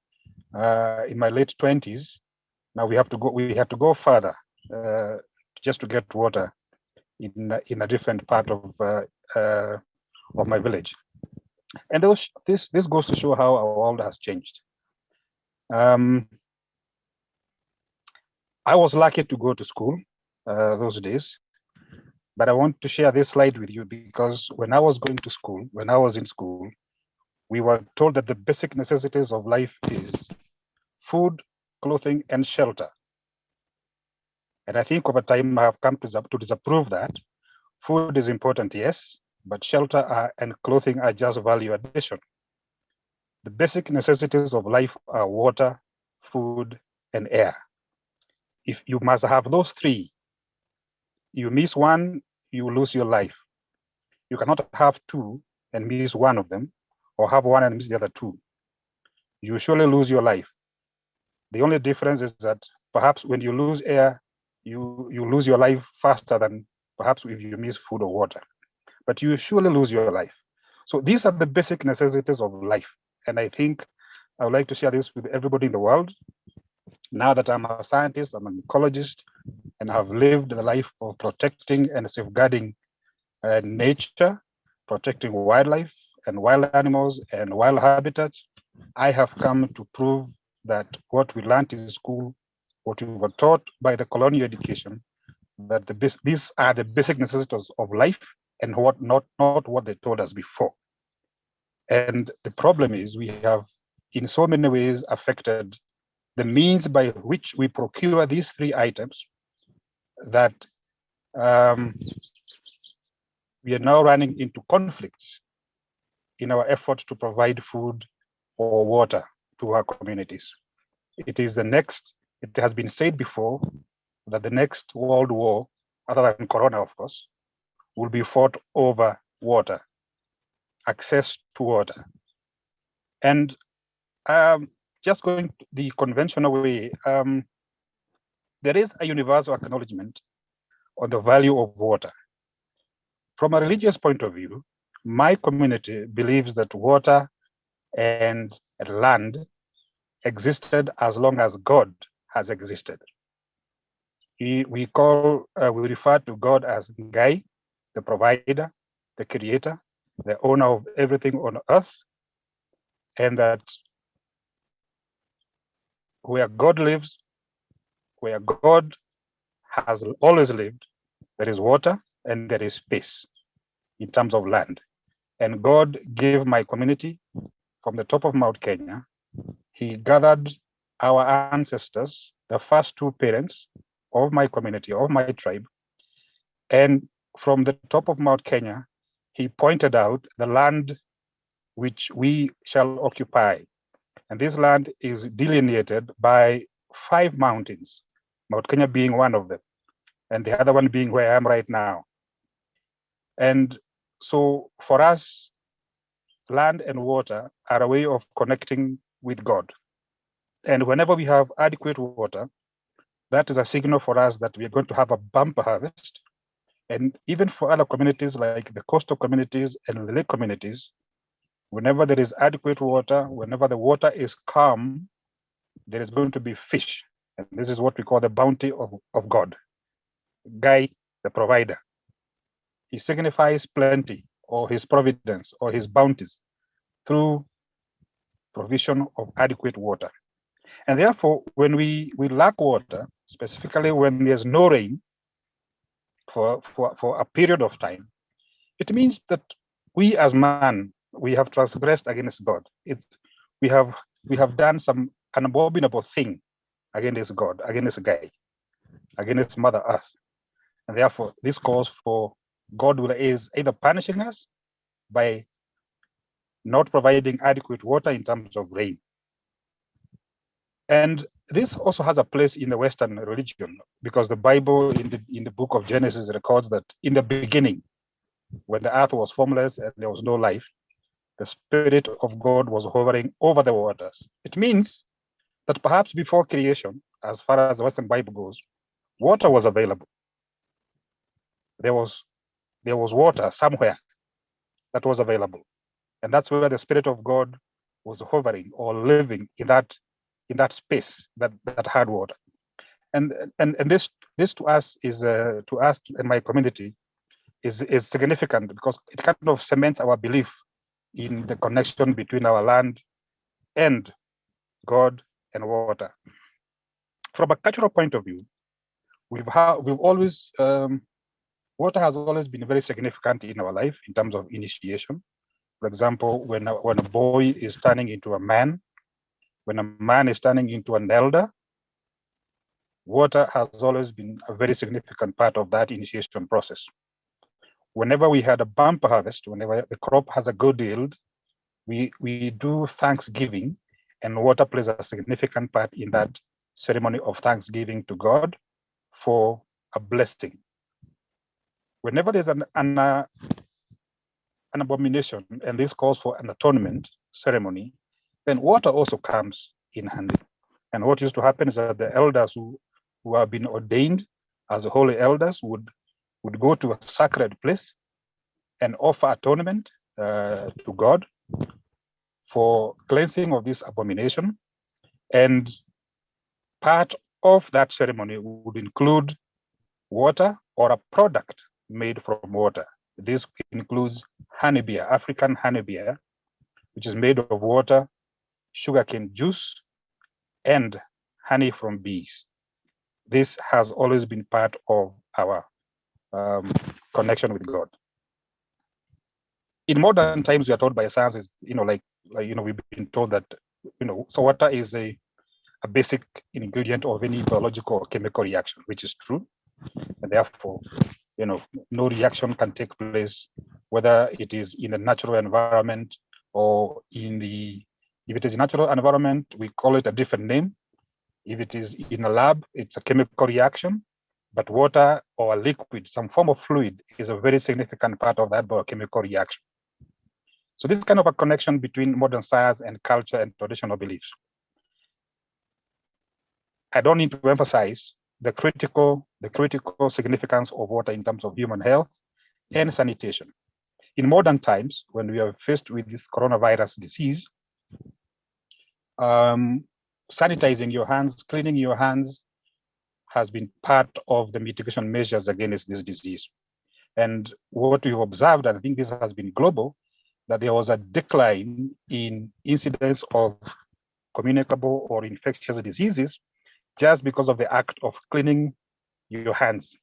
late 20s, now we have to go further just to get water in a different part of my village. And this goes to show how our world has changed. I was lucky to go to school those days, but I want to share this slide with you because when I was going to school, when I was in school, we were told that the basic necessities of life is food, clothing, and shelter. And I think over time I have come to disapprove that. Food is important, yes, but shelter and clothing are just value addition. The basic necessities of life are water, food, and air. If you must have those three, you miss one, you lose your life. You cannot have two and miss one of them, or have one and miss the other two. You surely lose your life. The only difference is that perhaps when you lose air, you lose your life faster than perhaps if you miss food or water, but you surely lose your life. So these are the basic necessities of life. And I think I would like to share this with everybody in the world. Now that I'm a scientist, I'm an ecologist, and have lived the life of protecting and safeguarding nature, protecting wildlife and wild animals and wild habitats, I have come to prove that what we learned in school, what we were taught by the colonial education, that these are the basic necessities of life and not what they told us before. And the problem is we have in so many ways affected the means by which we procure these three items that we are now running into conflicts in our effort to provide food or water to our communities. It has been said before that the next world war, other than Corona, of course, will be fought over water, access to water. And just going the conventional way, there is a universal acknowledgement on the value of water. From a religious point of view, my community believes that water and land existed as long as God has existed. We refer to God as Gai, the provider, the creator, the owner of everything on earth, and that where God lives, where God has always lived, there is water and there is space in terms of land. And God gave my community from the top of Mount Kenya. He gathered our ancestors, the first two parents of my community, of my tribe. And from the top of Mount Kenya, he pointed out the land which we shall occupy. And this land is delineated by 5 mountains, Mount Kenya being one of them, and the other one being where I am right now. And so for us, land and water are a way of connecting with God. And whenever we have adequate water, that is a signal for us that we are going to have a bumper harvest. And even for other communities like the coastal communities and the lake communities, whenever there is adequate water, whenever the water is calm, there is going to be fish. And this is what we call the bounty of God. Gai, the provider. He signifies plenty or his providence or his bounties through provision of adequate water. And therefore, when we lack water, specifically when there's no rain for a period of time, it means that we as man, we have transgressed against God. We have done some abominable thing against God, against Gai, against Mother Earth. And therefore, this calls for God is either punishing us by not providing adequate water in terms of rain. And this also has a place in the Western religion, because the Bible in the book of Genesis records that in the beginning, when the earth was formless and there was no life, the Spirit of God was hovering over the waters. It means that perhaps before creation, as far as the Western Bible goes, water was available. There was water somewhere that was available. And that's where the Spirit of God was hovering or living in that space that had water. And this to us is to us and my community is significant, because it kind of cements our belief in the connection between our land and God and water. from a cultural point of view, we've always, water has always been very significant in our life in terms of initiation. For example, when a boy is turning into a man, when a man is turning into an elder, water has always been a very significant part of that initiation process. Whenever we had a bumper harvest, whenever the crop has a good yield, we do Thanksgiving, and water plays a significant part in that ceremony of Thanksgiving to God for a blessing. Whenever there's an abomination, and this calls for an atonement ceremony, then water also comes in handy. And what used to happen is that the elders who have been ordained as holy elders would go to a sacred place and offer atonement to God for cleansing of this abomination. And part of that ceremony would include water or a product made from water. This includes honey beer, African honey beer, which is made of water, sugarcane juice, and honey from bees. This has always been part of our connection with God. In modern times, we are told by science, is, we've been told that, so water is a basic ingredient of any biological or chemical reaction, which is true. And therefore, no reaction can take place, whether it is in a natural environment or if it is a natural environment, we call it a different name. If it is in a lab, it's a chemical reaction. But water or a liquid, some form of fluid, is a very significant part of that biochemical reaction. So this is kind of a connection between modern science and culture and traditional beliefs. I don't need to emphasize the critical significance of water in terms of human health and sanitation. In modern times, when we are faced with this coronavirus disease, sanitizing your hands, cleaning your hands has been part of the mitigation measures against this disease. And what we've observed, and I think this has been global, that there was a decline in incidence of communicable or infectious diseases just because of the act of cleaning your hands.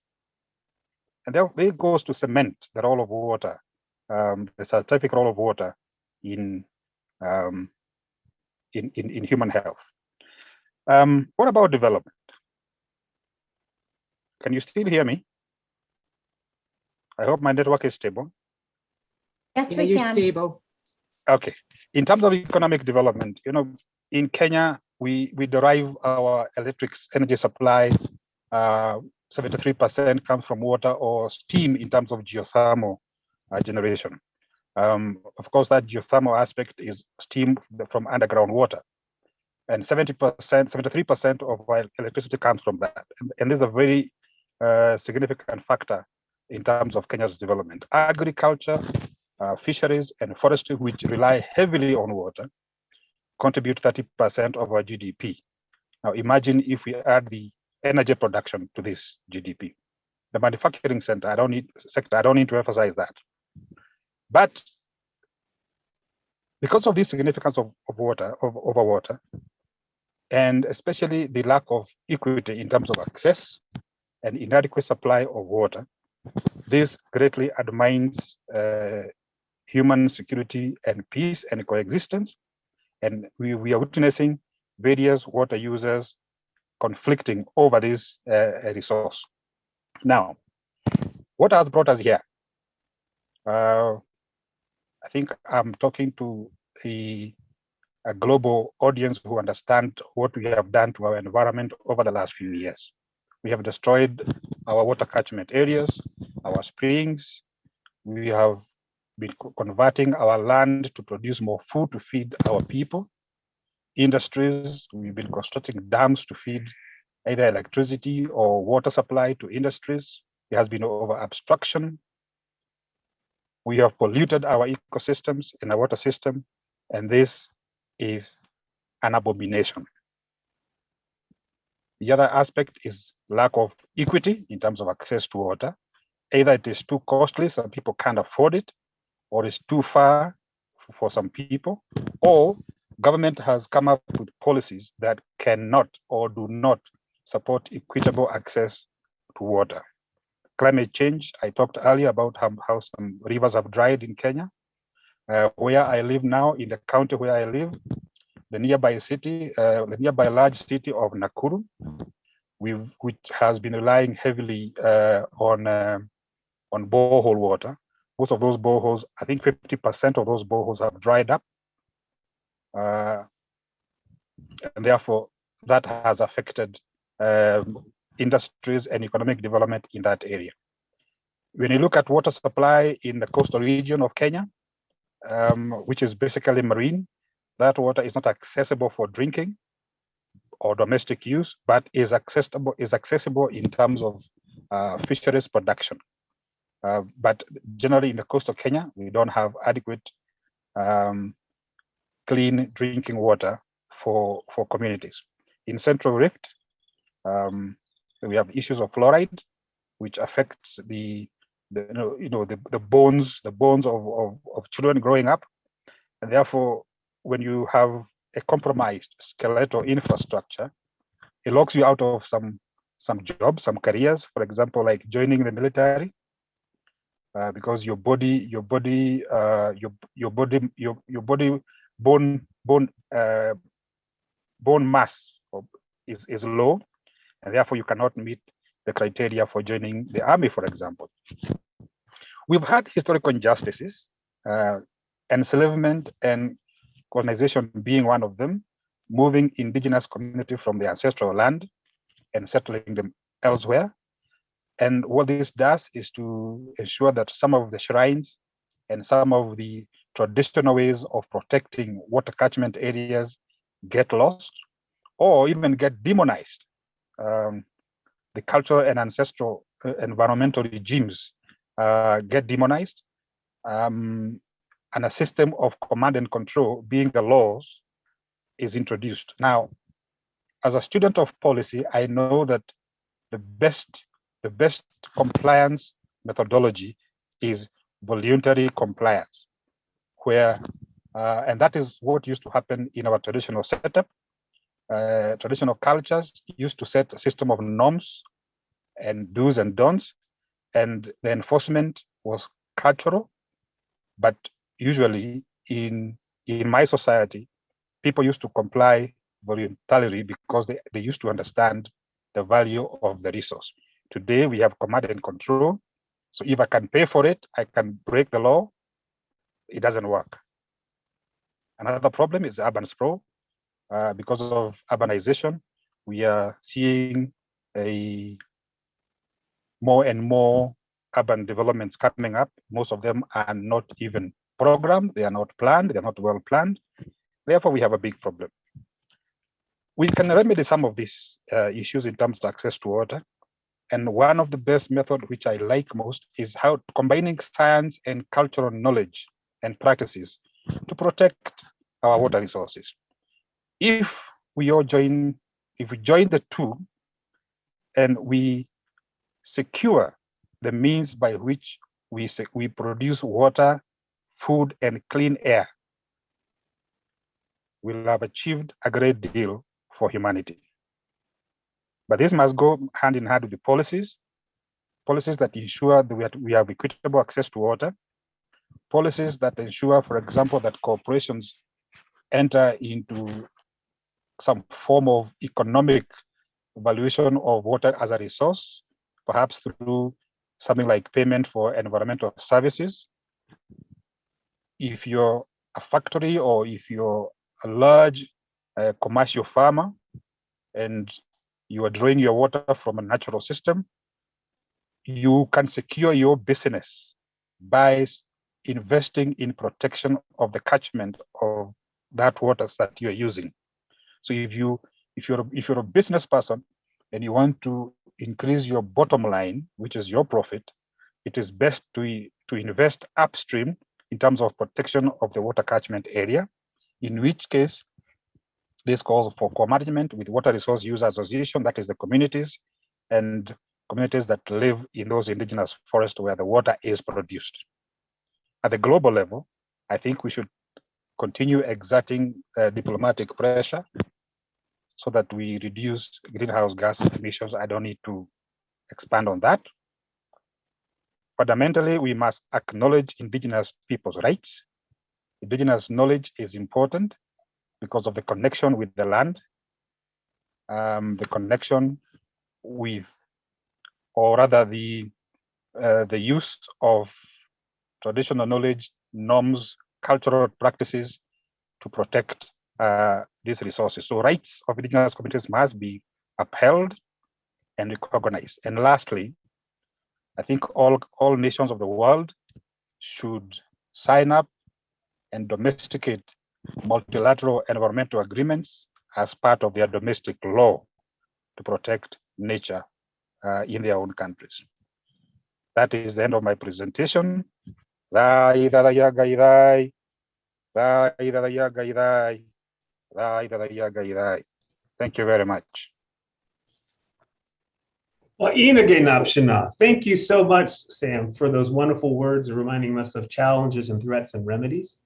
And that goes to cement the role of water, the scientific role of water in human health. What about development? Can you still hear me? I hope my network is stable. Yes, Yeah, we you're can. stable. Okay. In terms of economic development, in Kenya, we derive our electric energy supply, 73% comes from water or steam in terms of geothermal generation. Of course, that geothermal aspect is steam from underground water. And 73% of our electricity comes from that. And this is a very significant factor in terms of Kenya's development. Agriculture, fisheries, and forestry, which rely heavily on water, contribute 30% of our GDP. Now imagine if we add the energy production to this GDP. The manufacturing sector, I don't need to emphasize that. But because of the significance of water, over water, and especially the lack of equity in terms of access and inadequate supply of water, this greatly undermines human security and peace and coexistence. And we are witnessing various water users conflicting over this resource. Now, what has brought us here? I think I'm talking to a global audience who understand what we have done to our environment over the last few years. We have destroyed our water catchment areas, our springs. We have been converting our land to produce more food to feed our people. Industries, we've been constructing dams to feed either electricity or water supply to industries. There has been over abstraction. We have polluted our ecosystems and our water system, and this is an abomination. The other aspect is lack of equity in terms of access to water. Either it is too costly, some people can't afford it, or it's too far for some people, or government has come up with policies that cannot or do not support equitable access to water. Climate change, I talked earlier about how some rivers have dried in Kenya. Where I live now, in the county where I live, the nearby large city of Nakuru, which has been relying heavily on borehole water. Most of those boreholes, I think 50% of those boreholes have dried up. And therefore, that has affected industries and economic development in that area. When you look at water supply in the coastal region of Kenya, which is basically marine, that water is not accessible for drinking or domestic use, but is accessible in terms of fisheries production. But generally in the coast of Kenya, we don't have adequate clean drinking water for communities. In Central Rift, we have issues of fluoride, which affects the bones of children growing up, and therefore, when you have a compromised skeletal infrastructure, it locks you out of some jobs, some careers. For example, like joining the military, because your body bone mass is low, and therefore you cannot meet the criteria for joining the army, for example. We've had historical injustices, enslavement and colonization being one of them, moving indigenous community from the ancestral land and settling them elsewhere. And what this does is to ensure that some of the shrines and some of the traditional ways of protecting water catchment areas get lost or even get demonized. The cultural and ancestral environmental regimes get demonized, and a system of command and control, being the laws, is introduced. Now, as a student of policy, I know that the best compliance methodology is voluntary compliance, where and that is what used to happen in our traditional setup. Traditional cultures used to set a system of norms and do's and don'ts, and the enforcement was cultural. But usually in my society, people used to comply voluntarily because they used to understand the value of the resource. Today we have command and control. So if I can pay for it, I can break the law. It doesn't work. Another problem is urban sprawl. Because of urbanization, we are seeing more and more urban developments coming up. Most of them are not even programmed, they are not planned, they are not well planned. Therefore, we have a big problem. We can remedy some of these issues in terms of access to water. And one of the best methods, which I like most, is how combining science and cultural knowledge and practices to protect our water resources. If we join the two and we secure the means by which we produce water, food, and clean air, we'll have achieved a great deal for humanity. But this must go hand in hand with the policies that ensure that we have equitable access to water, policies that ensure, for example, that corporations enter into some form of economic valuation of water as a resource, perhaps through something like payment for environmental services. If you're a factory or if you're a large commercial farmer and you are drawing your water from a natural system, you can secure your business by investing in protection of the catchment of that water that you're using. So if you're a business person and you want to increase your bottom line, which is your profit, it is best to invest upstream in terms of protection of the water catchment area, in which case this calls for co-management with water resource user association, that is the communities, and communities that live in those indigenous forests where the water is produced. At the global level, I think we should continue exerting diplomatic pressure so that we reduce greenhouse gas emissions. I don't need to expand on that. Fundamentally, we must acknowledge Indigenous people's rights. Indigenous knowledge is important because of the connection with the land, the connection with, or rather the use of traditional knowledge, norms, cultural practices to protect these resources. So rights of Indigenous communities must be upheld and recognized. And lastly, I think all nations of the world should sign up and domesticate multilateral environmental agreements as part of their domestic law to protect nature in their own countries. That is the end of my presentation. Thank you very much. Well, thank you so much, Sam, for those wonderful words reminding us of challenges and threats and remedies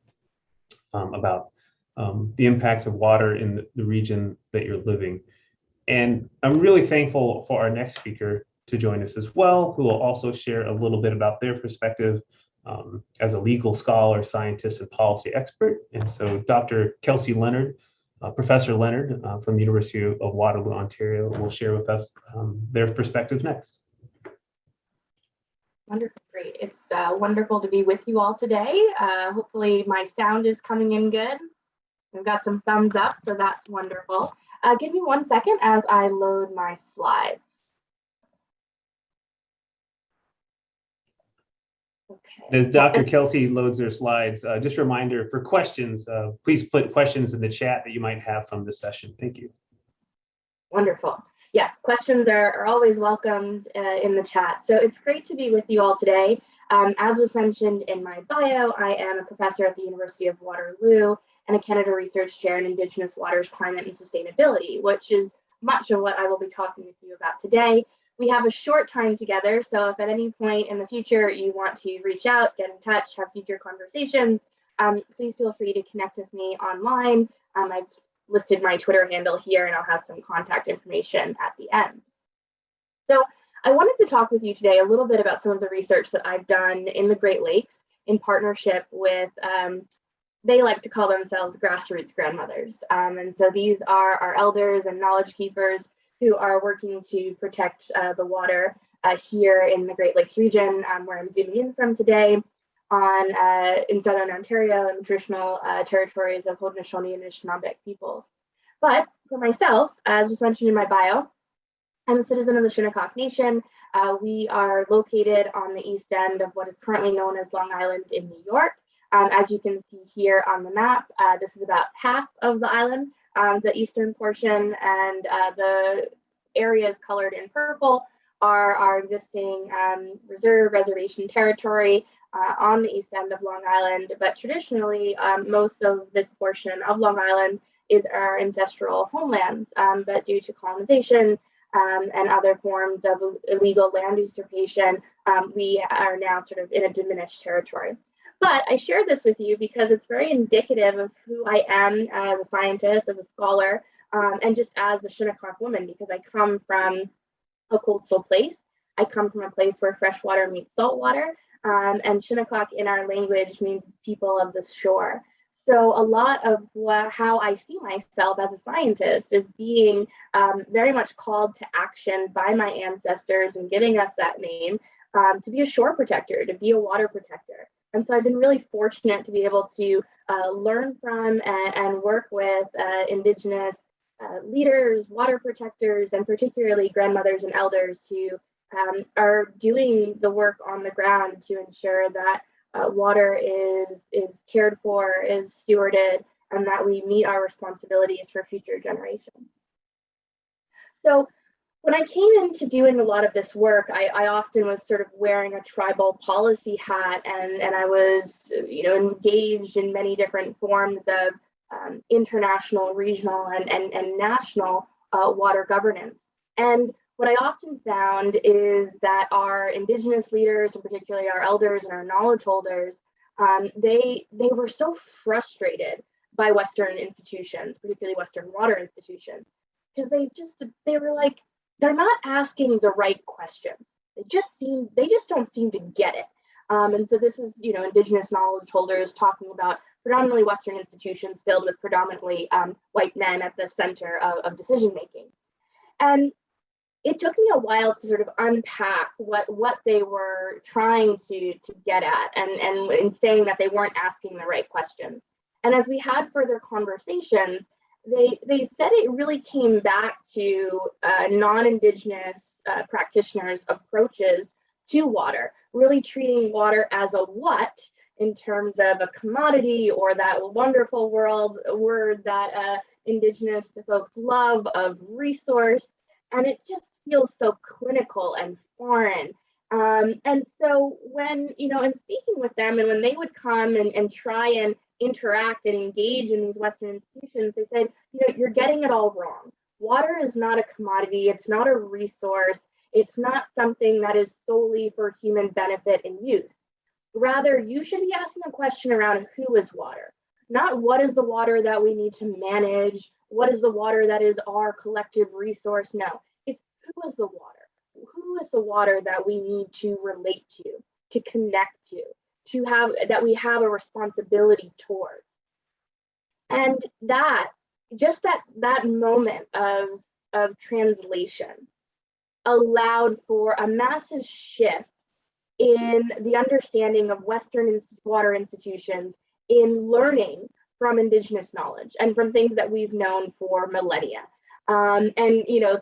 about the impacts of water in the region that you're living. And I'm really thankful for our next speaker to join us as well, who will also share a little bit about their perspective as a legal scholar, scientist, and policy expert. And so Dr. Kelsey Leonard, Professor Leonard from the University of Waterloo, Ontario, will share with us their perspectives next. Wonderful, great. It's wonderful to be with you all today. Hopefully my sound is coming in good. We've got some thumbs up, so that's wonderful. Give me 1 second as I load my slides. Okay. As Dr. Kelsey loads their slides, just a reminder for questions, please put questions in the chat that you might have from this session. Thank you. Wonderful. Yes, questions are always welcomed in the chat. So it's great to be with you all today. As was mentioned in my bio, I am a professor at the University of Waterloo and a Canada Research Chair in Indigenous Waters, Climate and Sustainability, which is much of what I will be talking with you about today. We have a short time together, so if at any point in the future you want to reach out, get in touch, have future conversations, please feel free to connect with me online. I've listed my Twitter handle here, and I'll have some contact information at the end. So I wanted to talk with you today a little bit about some of the research that I've done in the Great Lakes in partnership with, they like to call themselves grassroots grandmothers. And so these are our elders and knowledge keepers who are working to protect the water here in the Great Lakes region, where I'm zooming in from today, in Southern Ontario and the traditional territories of Haudenosaunee and Anishinaabe peoples. But for myself, as was mentioned in my bio, I'm a citizen of the Shinnecock Nation. We are located on the east end of what is currently known as Long Island in New York. As you can see here on the map, this is about half of the island, the eastern portion, and the areas colored in purple are our existing reservation territory on the east end of Long Island. But traditionally, most of this portion of Long Island is our ancestral homelands, but due to colonization and other forms of illegal land usurpation, we are now sort of in a diminished territory. But I share this with you because it's very indicative of who I am as a scientist, as a scholar, and just as a Shinnecock woman, because I come from a coastal place. I come from a place where fresh water meets salt water, and Shinnecock in our language means people of the shore. So a lot of how I see myself as a scientist is being very much called to action by my ancestors and giving us that name to be a shore protector, to be a water protector. And so I've been really fortunate to be able to learn from and work with Indigenous leaders, water protectors, and particularly grandmothers and elders who are doing the work on the ground to ensure that water is cared for, is stewarded, and that we meet our responsibilities for future generations. So when I came into doing a lot of this work, I often was sort of wearing a tribal policy hat, and I was, engaged in many different forms of international, regional, and national water governance. And what I often found is that our Indigenous leaders, and particularly our elders and our knowledge holders, they were so frustrated by Western institutions, particularly Western water institutions, because they were like, they're not asking the right questions. They just don't seem to get it. And so this is, Indigenous knowledge holders talking about predominantly Western institutions filled with predominantly white men at the center of decision making. And it took me a while to sort of unpack what they were trying to get at, and in saying that they weren't asking the right questions. And as we had further conversations, they said it really came back to non-Indigenous practitioners' approaches to water, really treating water as a what in terms of a commodity, or that wonderful word that Indigenous folks love of resource. And it just feels so clinical and foreign. And so when, in speaking with them, and when they would come and try and interact and engage in these Western institutions, they said, you're getting it all wrong. Water is not a commodity. It's not a resource. It's not something that is solely for human benefit and use. Rather, you should be asking a question around who is water, not what is the water that we need to manage, what is the water that is our collective resource. No, it's who is the water? Who is the water that we need to relate to connect to have, that we have a responsibility towards? And that moment of translation allowed for a massive shift in the understanding of Western water institutions in learning from Indigenous knowledge and from things that we've known for millennia. And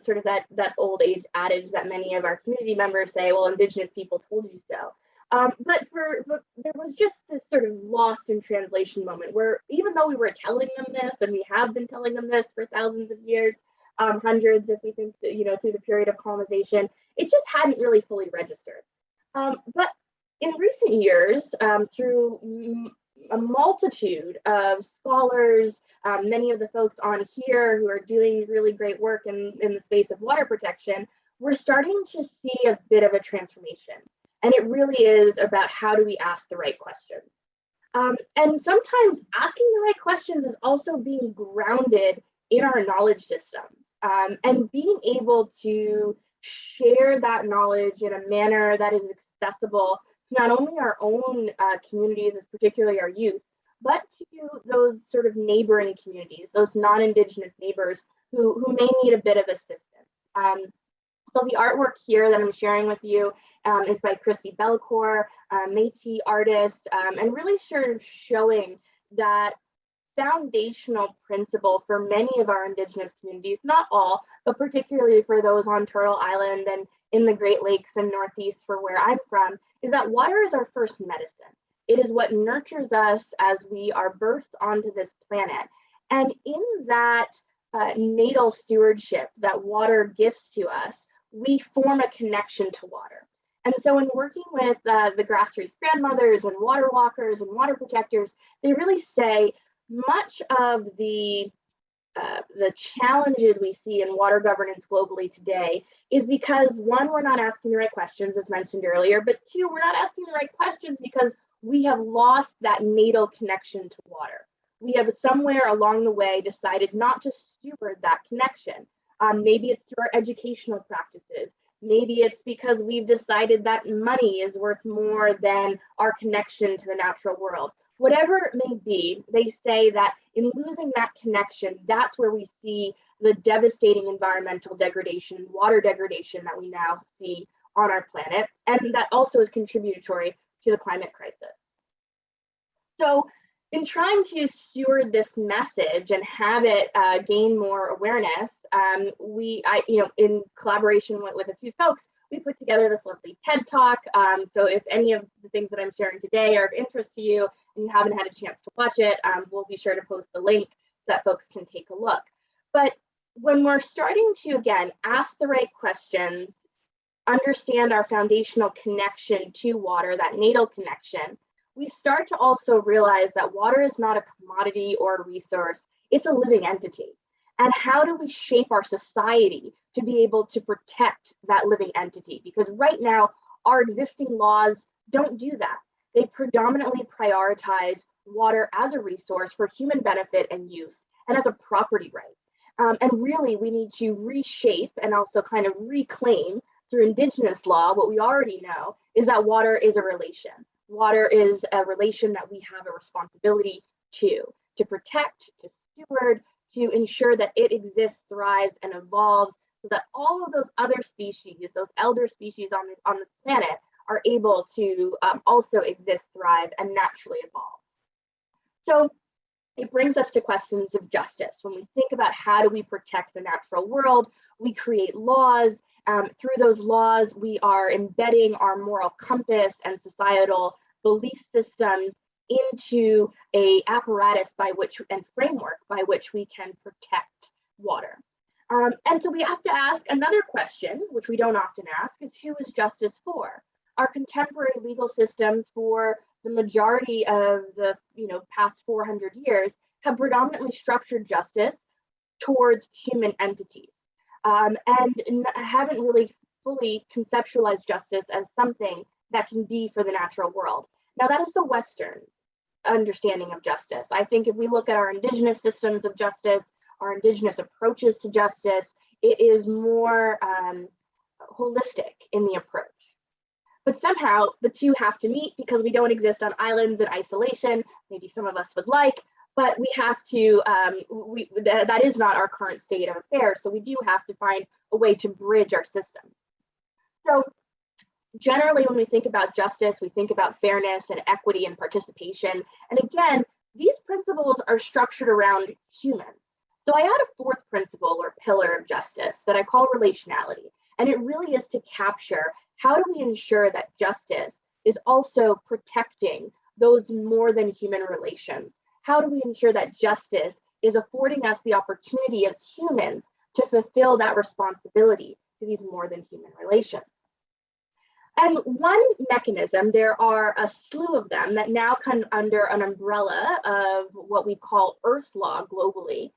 sort of that old age adage that many of our community members say, well, Indigenous people told you so. But there was just this sort of lost in translation moment where, even though we were telling them this, and we have been telling them this for thousands of years, hundreds, if we think, through the period of colonization, it just hadn't really fully registered. But in recent years, through a multitude of scholars, many of the folks on here who are doing really great work in the space of water protection, we're starting to see a bit of a transformation. And it really is about, how do we ask the right questions? And sometimes asking the right questions is also being grounded in our knowledge systems, and being able to share that knowledge in a manner that is accessible to not only our own communities, as particularly our youth, but to those sort of neighboring communities, those non-Indigenous neighbors who may need a bit of assistance. So the artwork here that I'm sharing with you is by Christy Belcourt, Métis artist, and really sort of showing that foundational principle for many of our Indigenous communities, not all, but particularly for those on Turtle Island and in the Great Lakes and Northeast, for where I'm from, is that water is our first medicine. It is what nurtures us as we are birthed onto this planet. And in that natal stewardship that water gives to us, we form a connection to water. And so in working with the grassroots grandmothers and water walkers and water protectors, they really say much of the challenges we see in water governance globally today is because, one, we're not asking the right questions, as mentioned earlier, but two, we're not asking the right questions because we have lost that natal connection to water. We have somewhere along the way decided not to steward that connection. Maybe it's through our educational practices. Maybe it's because we've decided that money is worth more than our connection to the natural world. Whatever it may be, they say that in losing that connection, that's where we see the devastating environmental degradation, water degradation that we now see on our planet, and that also is contributory to the climate crisis. So in trying to steward this message and have it gain more awareness, in collaboration with a few folks, we put together this lovely TED Talk. So if any of the things that I'm sharing today are of interest to you and you haven't had a chance to watch it, we'll be sure to post the link so that folks can take a look. But when we're starting to, again, ask the right questions, understand our foundational connection to water, that natal connection, we start to also realize that water is not a commodity or a resource, it's a living entity. And how do we shape our society to be able to protect that living entity? Because right now, our existing laws don't do that. They predominantly prioritize water as a resource for human benefit and use, and as a property right. And really, we need to reshape and also kind of reclaim through Indigenous law. What we already know is that water is a relation. Water is a relation that we have a responsibility to protect, to steward, to ensure that it exists, thrives, and evolves, so that all of those other species, those elder species on this planet, are able to also exist, thrive, and naturally evolve. So it brings us to questions of justice. When we think about how do we protect the natural world, we create laws. Through those laws, we are embedding our moral compass and societal belief systems into a apparatus by which and framework by which we can protect water. And so we have to ask another question, which we don't often ask, is who is justice for? Our contemporary legal systems for the majority of the past 400 years have predominantly structured justice towards human entities, and haven't really fully conceptualized justice as something that can be for the natural world. Now, that is the Western understanding of justice. I think if we look at our Indigenous systems of justice, our Indigenous approaches to justice, it is more holistic in the approach. But somehow the two have to meet because we don't exist on islands in isolation. Maybe some of us would like, but we have to, that is not our current state of affairs. So we do have to find a way to bridge our system. So generally, when we think about justice, we think about fairness and equity and participation. And again, these principles are structured around humans. So I add a fourth principle or pillar of justice that I call relationality. And it really is to capture how do we ensure that justice is also protecting those more than human relations? How do we ensure that justice is affording us the opportunity as humans to fulfill that responsibility to these more than human relations? And one mechanism, there are a slew of them that now come under an umbrella of what we call Earth law globally,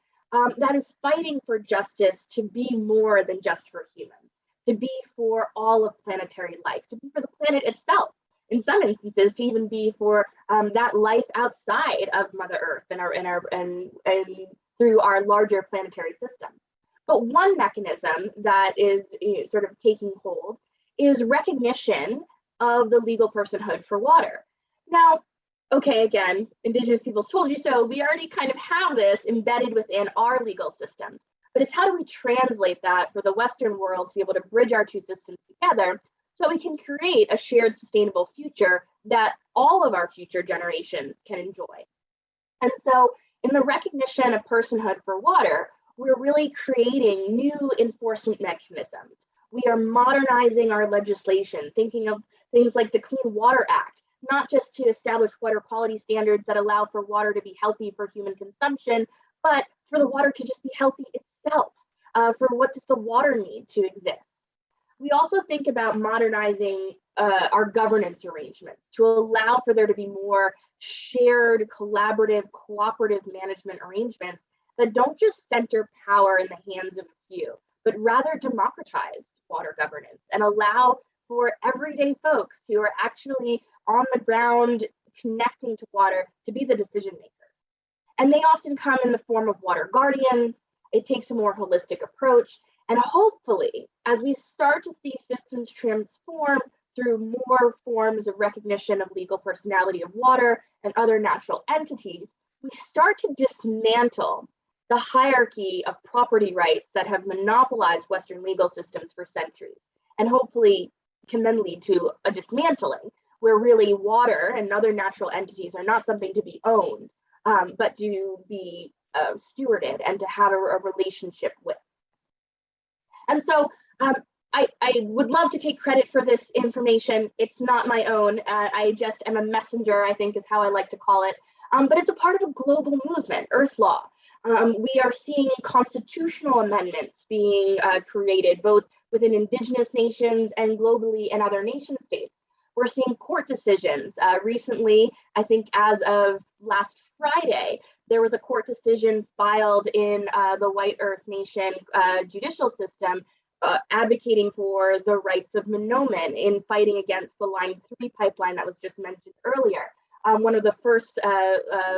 that is fighting for justice to be more than just for humans, to be for all of planetary life, to be for the planet itself. In some instances, to even be for that life outside of Mother Earth and through our larger planetary system. But one mechanism that is sort of taking hold is recognition of the legal personhood for water. Now, okay, again, Indigenous peoples told you so. We already kind of have this embedded within our legal systems. But it's how do we translate that for the Western world to be able to bridge our two systems together so we can create a shared sustainable future that all of our future generations can enjoy. And so in the recognition of personhood for water, we're really creating new enforcement mechanisms. We are modernizing our legislation, thinking of things like the Clean Water Act, not just to establish water quality standards that allow for water to be healthy for human consumption, but for the water to just be healthy itself, for what does the water need to exist. We also think about modernizing our governance arrangements to allow for there to be more shared, collaborative, cooperative management arrangements that don't just center power in the hands of a few, but rather democratize water governance and allow for everyday folks who are actually on the ground connecting to water to be the decision makers. And they often come in the form of water guardians. It takes a more holistic approach. And hopefully, as we start to see systems transform through more forms of recognition of legal personality of water and other natural entities, we start to dismantle the hierarchy of property rights that have monopolized Western legal systems for centuries, and hopefully can then lead to a dismantling where really water and other natural entities are not something to be owned, but to be stewarded and to have a relationship with. And so I would love to take credit for this information. It's not my own. I just am a messenger, I think is how I like to call it. But it's a part of a global movement, Earth Law. We are seeing constitutional amendments being created, both within Indigenous nations and globally in other nation states. We're seeing court decisions. Recently, I think as of last Friday, there was a court decision filed in the White Earth Nation judicial system advocating for the rights of Minomen in fighting against the Line 3 pipeline that was just mentioned earlier. one of the first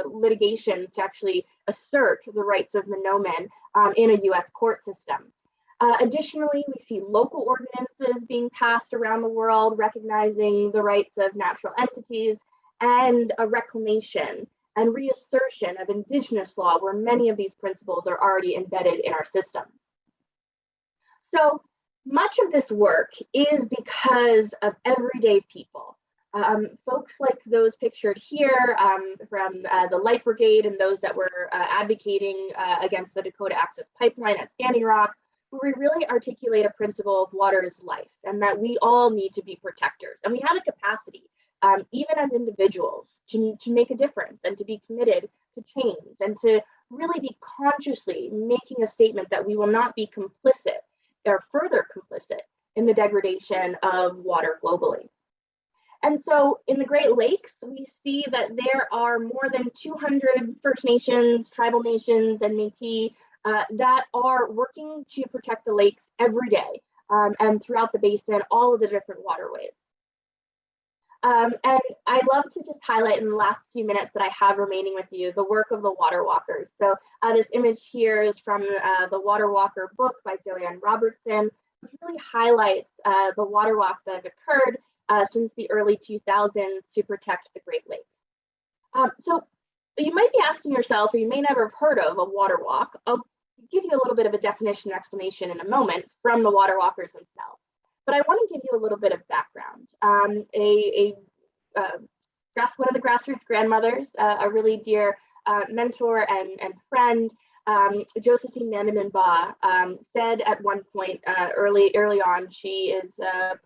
litigations to actually assert the rights of Minomen in a US court system. Additionally, we see local ordinances being passed around the world recognizing the rights of natural entities, and a reclamation and reassertion of Indigenous law where many of these principles are already embedded in our system. So much of this work is because of everyday people. Folks like those pictured here from the Light Brigade and those that were advocating against the Dakota Access Pipeline at Standing Rock, where we really articulate a principle of water is life and that we all need to be protectors. And we have a capacity, even as individuals, to make a difference and to be committed to change and to really be consciously making a statement that we will not be complicit or further complicit in the degradation of water globally. And so in the Great Lakes, we see that there are more than 200 First Nations, tribal nations, and Métis that are working to protect the lakes every day and throughout the basin, all of the different waterways. And I love to just highlight in the last few minutes that I have remaining with you, the work of the water walkers. So this image here is from the Water Walker book by Joanne Robertson, which really highlights the water walks that have occurred since the early 2000s to protect the Great Lakes. So you might be asking yourself, or you may never have heard of a water walk. I'll give you a little bit of a definition and explanation in a moment from the water walkers themselves. But I want to give you a little bit of background. One of the grassroots grandmothers, a really dear mentor and friend, Josephine Mandan-Hidatsa, said at one point early on, she is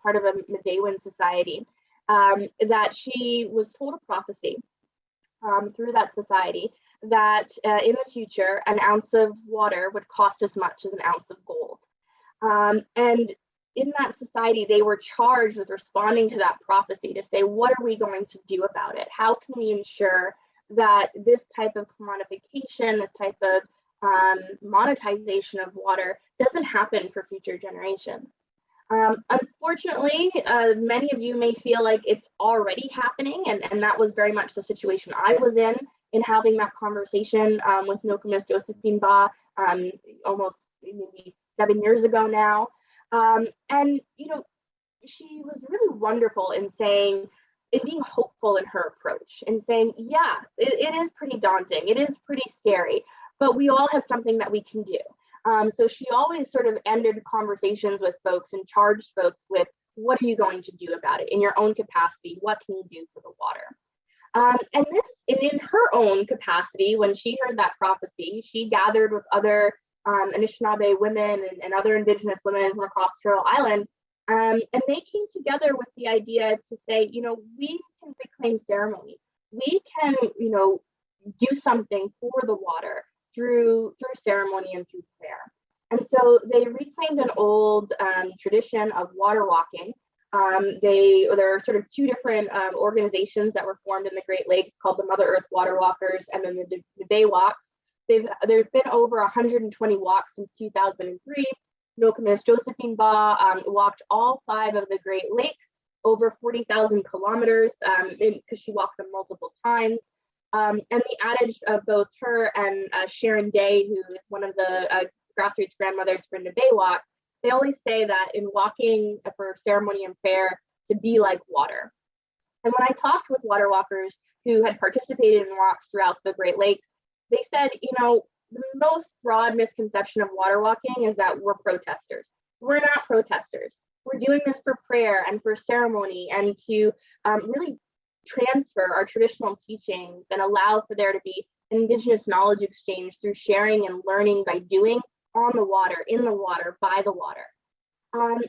part of a Medewan society, that she was told a prophecy through that society that in the future, an ounce of water would cost as much as an ounce of gold. And in that society, they were charged with responding to that prophecy to say, what are we going to do about it? How can we ensure that this type of commodification, this type of monetization of water doesn't happen for future generations? Unfortunately, many of you may feel like it's already happening, and that was very much the situation I was in having that conversation with Nokomis Josephine Ba almost maybe 7 years ago now. And, you know, she was really wonderful in saying, in being hopeful in her approach and saying, yeah, it is pretty daunting. It is pretty scary, but we all have something that we can do. So she always sort of ended conversations with folks and charged folks with, what are you going to do about it in your own capacity? What can you do for the water? And in her own capacity, when she heard that prophecy, she gathered with other Anishinaabe women and other Indigenous women from across Turtle Island, and they came together with the idea to say, you know, we can reclaim ceremony. We can, you know, do something for the water through ceremony and through prayer. And so they reclaimed an old tradition of water walking. There are sort of two different organizations that were formed in the Great Lakes called the Mother Earth Water Walkers and then the Bay Walks. There's been over 120 walks since 2003. Nokomis Josephine Ba walked all 5 of the Great Lakes, over 40,000 kilometers, because she walked them multiple times. And the adage of both her and Sharon Day, who is one of the grassroots grandmothers for the Bay Walk, they always say that in walking for ceremony and prayer, to be like water. And when I talked with water walkers who had participated in walks throughout the Great Lakes, they said, you know, the most broad misconception of water walking is that we're protesters. We're not protesters. We're doing this for prayer and for ceremony and to really transfer our traditional teachings and allow for there to be an Indigenous knowledge exchange through sharing and learning by doing on the water, in the water, by the water.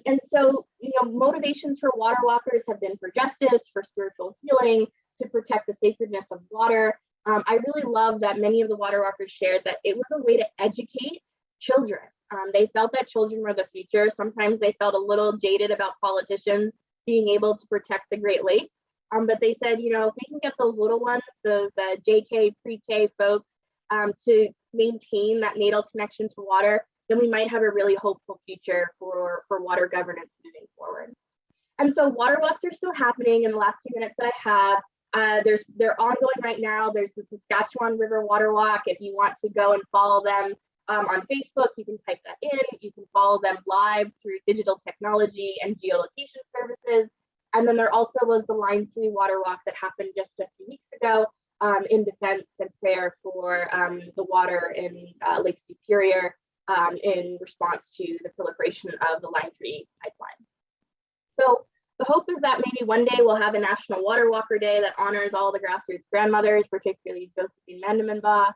And so, you know, motivations for water walkers have been for justice, for spiritual healing, to protect the sacredness of water. I really love that many of the water walkers shared that it was a way to educate children. They felt that children were the future. Sometimes they felt a little jaded about politicians being able to protect the Great Lakes. But they said, you know, if we can get those little ones, the JK, pre-K folks, to maintain that natal connection to water, then we might have a really hopeful future for water governance moving forward. And so water walks are still happening in the last few minutes that I have. They're ongoing right now. There's the Saskatchewan River Water Walk. If you want to go and follow them on Facebook, you can type that in. You can follow them live through digital technology and geolocation services. And then there also was the Line 3 Water Walk that happened just a few weeks ago in defense and prayer for the water in Lake Superior in response to the proliferation of the Line 3 pipeline. So the hope is that maybe one day we'll have a National Water Walker Day that honors all the grassroots grandmothers, particularly Josephine Mandamanba.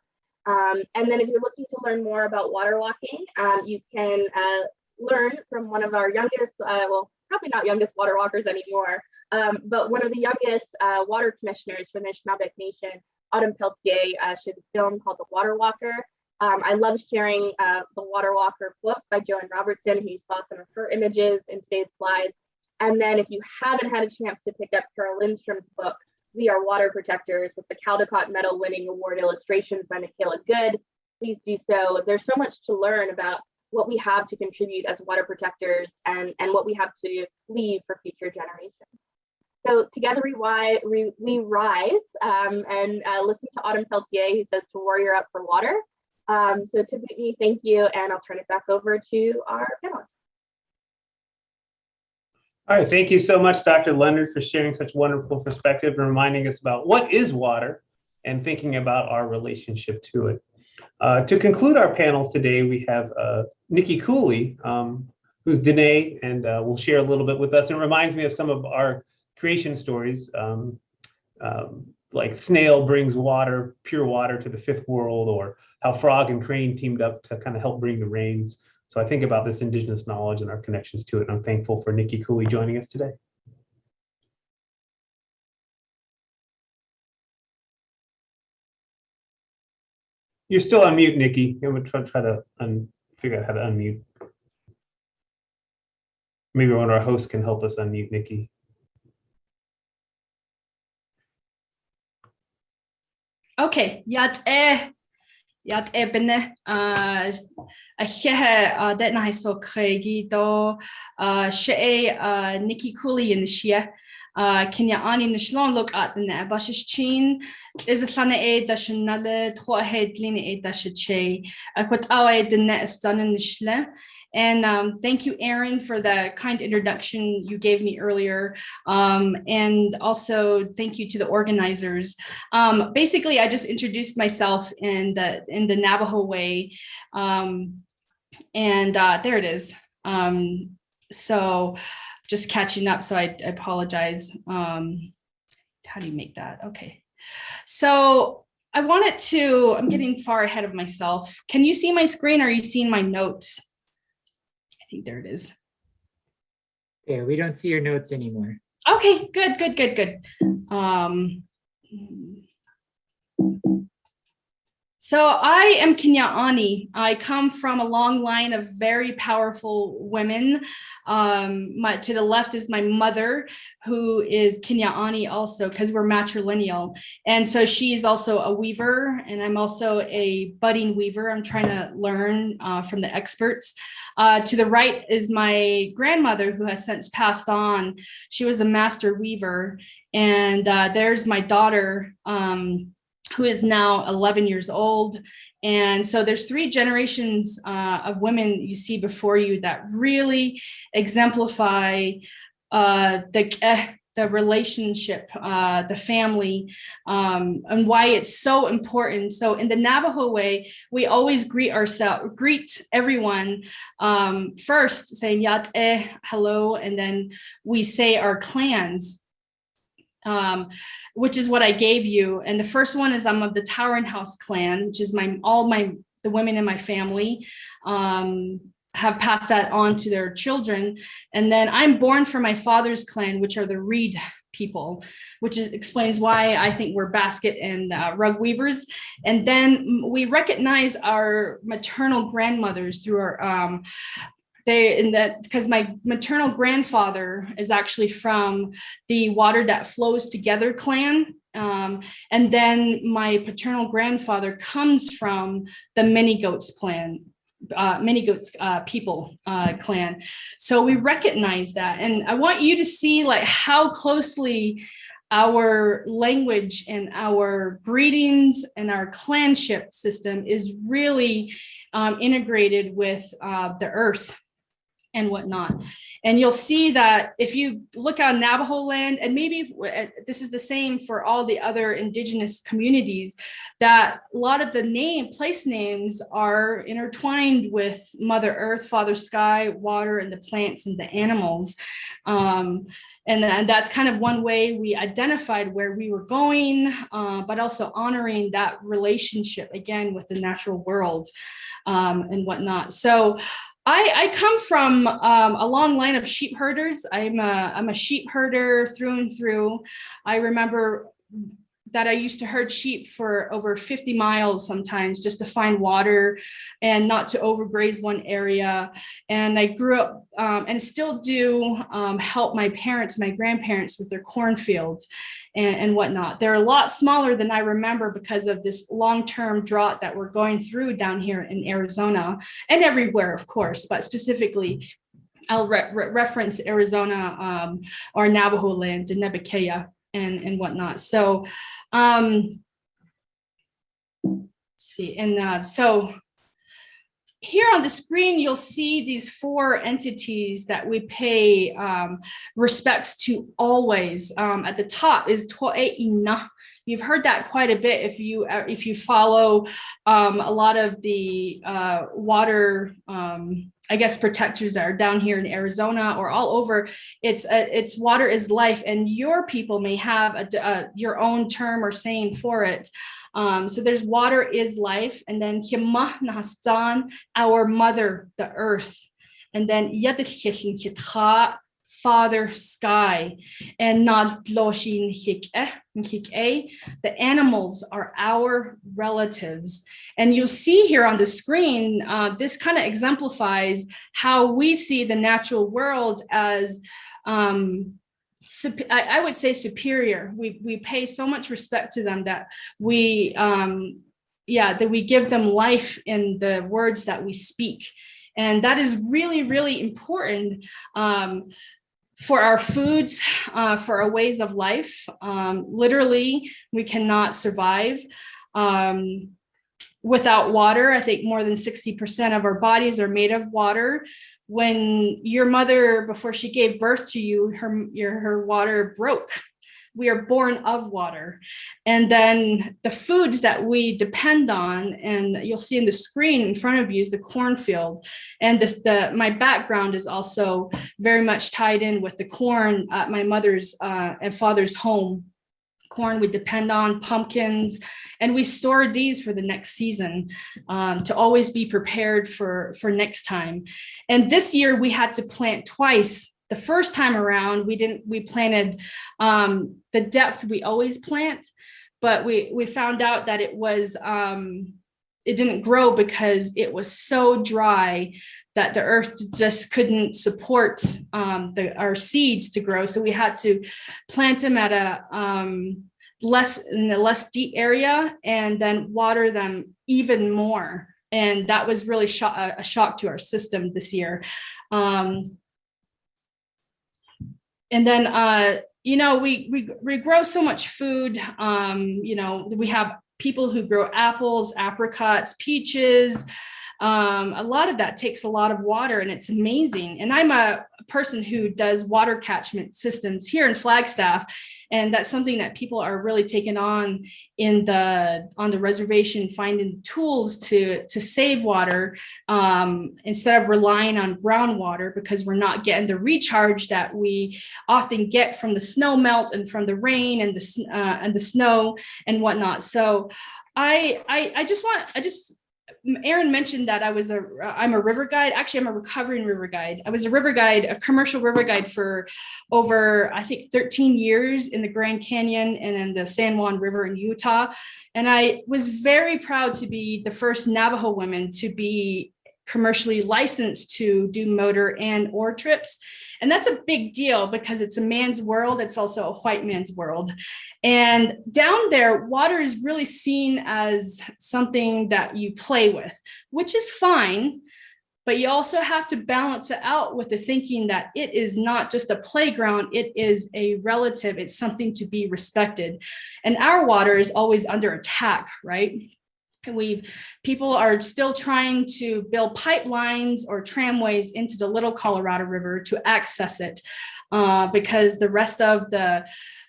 And then if you're looking to learn more about water walking, you can learn from one of our youngest, well, probably not youngest water walkers anymore, but one of the youngest water commissioners for the Shinnecock Nation, Autumn Peltier. She has a film called The Water Walker. I love sharing the Water Walker book by Joanne Robertson, who you saw some of her images in today's slides. And then if you haven't had a chance to pick up Carol Lindstrom's book, We Are Water Protectors, with the Caldecott Medal winning award illustrations by Michaela Good, please do so. There's so much to learn about what we have to contribute as water protectors and what we have to leave for future generations. So together we rise and listen to Autumn Peltier, who says to warrior up for water. So to Whitney, thank you, and I'll turn it back over to our panelists. All right, thank you so much, Dr. Leonard, for sharing such wonderful perspective and reminding us about what is water and thinking about our relationship to it. To conclude our panel today, we have Nikki Cooley, who's Diné, and will share a little bit with us. It reminds me of some of our creation stories, like snail brings water, pure water to the fifth world, or how frog and crane teamed up to kind of help bring the rains. So I think about this Indigenous knowledge and our connections to it. And I'm thankful for Nikki Cooley joining us today. You're still on mute, Nikki. I'm gonna try to figure out how to unmute. Maybe one of our hosts can help us unmute Nikki. Okay, Yat ebene a chehe that na so cregi do she Nikki Cooley in the shia Kenya ani nishlon look at the nebashish chin is a flana aid that shanale twa head line aid that should che a quit awa the net is done in the shle. And thank you, Aaron, for the kind introduction you gave me earlier. And also thank you to the organizers. Basically, I just introduced myself in the Navajo way. And there it is. So just catching up, so I apologize. How do you make that? Okay. So I wanted to, I'm getting far ahead of myself. Can you see my screen, or are you seeing my notes? I think there it is. Yeah, we don't see your notes anymore. Okay, good. So I am Kinyaani. I come from a long line of very powerful women. To the left is my mother, who is Kinyaani also, because we're matrilineal. And so she is also a weaver, and I'm also a budding weaver. I'm trying to learn from the experts. To the right is my grandmother, who has since passed on. She was a master weaver. And there's my daughter, who is now 11 years old. And so there's 3 generations of women you see before you that really exemplify the relationship, the family, and why it's so important. So in the Navajo way, we always greet everyone first, saying yat hello, and then we say our clans. Which is what I gave you. And the first one is I'm of the Towering House clan, which is the women in my family have passed that on to their children. And then I'm born from my father's clan, which are the Reed people, which explains why I think we're basket and rug weavers. And then we recognize our maternal grandmothers through our because my maternal grandfather is actually from the Water That Flows Together clan. And then my paternal grandfather comes from the Many Goats clan, people clan. So we recognize that. And I want you to see like how closely our language and our greetings and our clanship system is really integrated with the earth and whatnot. And you'll see that if you look on Navajo land, and maybe this is the same for all the other indigenous communities, that a lot of the place names are intertwined with Mother Earth, Father Sky, water, and the plants and the animals. And that's kind of one way we identified where we were going, but also honoring that relationship again with the natural world and whatnot. So I come from a long line of sheep herders. I'm a sheep herder through and through. I remember that I used to herd sheep for over 50 miles sometimes just to find water and not to overgraze one area. And I grew up and still do help my parents, my grandparents with their cornfields and whatnot. They're a lot smaller than I remember because of this long-term drought that we're going through down here in Arizona and everywhere, of course, but specifically I'll reference Arizona or Navajo land, Diné and whatnot. So let's see, and so here on the screen, you'll see these 4 entities that we pay respects to always. At the top is To'e'ina. You've heard that quite a bit if you follow a lot of the water, I guess, protectors that are down here in Arizona or all over. It's water is life, and your people may have your own term or saying for it. So there's water is life, and then Himah Nahastan, our mother, the earth, and then Yadikhishin Kitha, Father Sky, and Nadloshin Hik'e, the animals are our relatives. And you'll see here on the screen, this kind of exemplifies how we see the natural world as I would say superior. We pay so much respect to them that we give them life in the words that we speak. And that is really, really important for our foods, for our ways of life. Literally, we cannot survive without water. I think more than 60% of our bodies are made of water. When your mother, before she gave birth to you, her water broke. We are born of water. And then the foods that we depend on, and you'll see in the screen in front of you, is the cornfield. And my background is also very much tied in with the corn at my mother's and father's home. Corn we depend on, pumpkins, and we store these for the next season to always be prepared for next time. And this year we had to plant twice. The first time around, we planted the depth we always plant, but we found out that it didn't grow because it was so dry that the earth just couldn't support our seeds to grow. So we had to plant them at a less deep area and then water them even more. And that was really a shock to our system this year. And then, we grow so much food. We have people who grow apples, apricots, peaches. A lot of that takes a lot of water, and it's amazing. And I'm a person who does water catchment systems here in Flagstaff, and that's something that people are really taking on on the reservation, finding tools to save water instead of relying on groundwater, because we're not getting the recharge that we often get from the snow melt and from the rain and the snow and whatnot. So Aaron mentioned that I'm a river guide. Actually, I'm a recovering river guide. I was a river guide, a commercial river guide for over, I think, 13 years in the Grand Canyon and in the San Juan River in Utah. And I was very proud to be the first Navajo woman to be commercially licensed to do motor and oar trips. And that's a big deal because it's a man's world. It's also a white man's world. And down there, water is really seen as something that you play with, which is fine. but you also have to balance it out with the thinking that it is not just a playground, it is a relative, it's something to be respected. And our water is always under attack, right? People are still trying to build pipelines or tramways into the Little Colorado River to access it, because the rest of the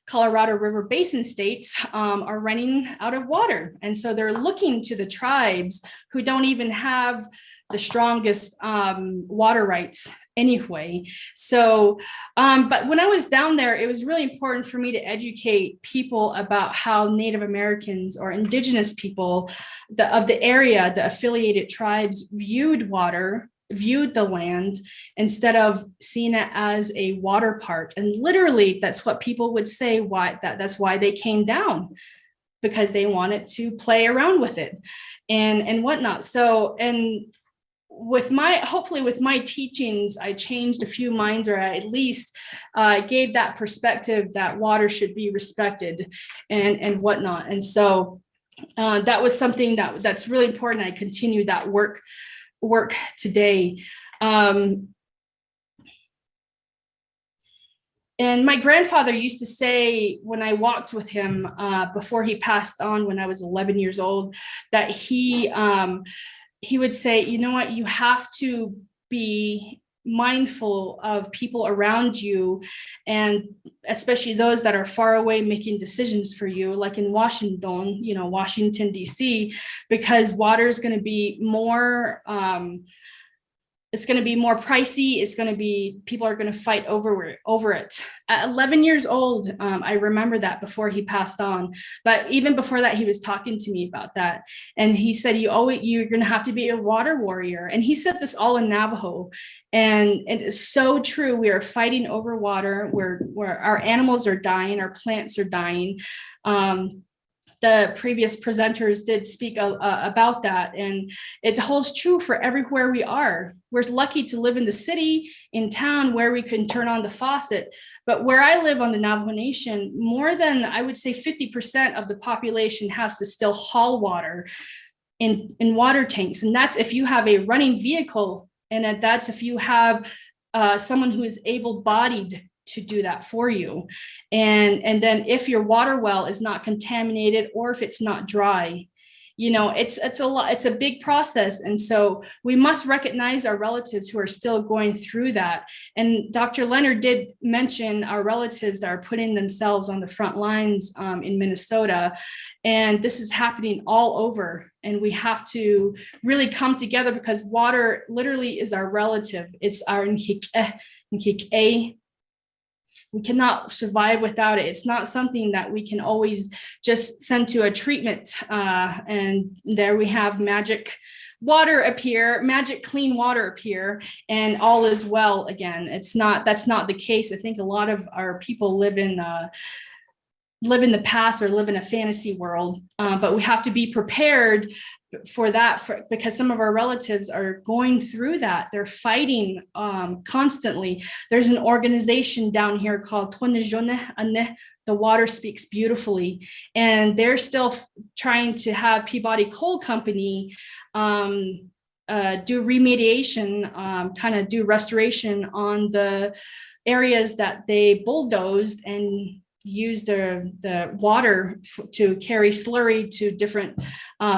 Colorado River Basin states are running out of water. And so they're looking to the tribes who don't even have the strongest water rights anyway. So, but when I was down there, it was really important for me to educate people about how Native Americans or Indigenous people of the area, the affiliated tribes, viewed water, viewed the land, instead of seeing it as a water park. And literally, that's what people would say, that's why they came down, because they wanted to play around with it and whatnot. So, and hopefully with my teachings, I changed a few minds, or I at least gave that perspective that water should be respected and whatnot. And so that was something that's really important. I continue that work today. And my grandfather used to say, when I walked with him before he passed on when I was 11 years old, that he would say, you know what, you have to be mindful of people around you, and especially those that are far away making decisions for you, like in Washington, Washington, D.C., because water is going to be more, it's going to be more pricey. People are going to fight over it. At 11 years old, I remember that before he passed on. But even before that, he was talking to me about that. And he said, you're going to have to be a water warrior. And he said this all in Navajo. And it is so true. We are fighting over water, where our animals are dying, our plants are dying. The previous presenters did speak about that, and it holds true for everywhere we are. We're lucky to live in the city, in town, where we can turn on the faucet. But where I live on the Navajo Nation, more than, I would say, 50% of the population has to still haul water in water tanks. And that's if you have a running vehicle, and that's if you have someone who is able-bodied to do that for you. And then if your water well is not contaminated, or if it's not dry, it's a big process. And so we must recognize our relatives who are still going through that. And Dr. Leonard did mention our relatives that are putting themselves on the front lines in Minnesota. And this is happening all over. And we have to really come together, because water literally is our relative. It's our Gîkûyû. We cannot survive without it. It's not something that we can always just send to a treatment and there we have magic water appear, magic clean water appear, and all is well again. That's not the case. I think a lot of our people live in the past, or live in a fantasy world, but we have to be prepared for that, because some of our relatives are going through that. They're fighting constantly. There's an organization down here called The Water Speaks Beautifully, and they're still trying to have Peabody Coal Company do remediation, kind of do restoration on the areas that they bulldozed and use the water to carry slurry to different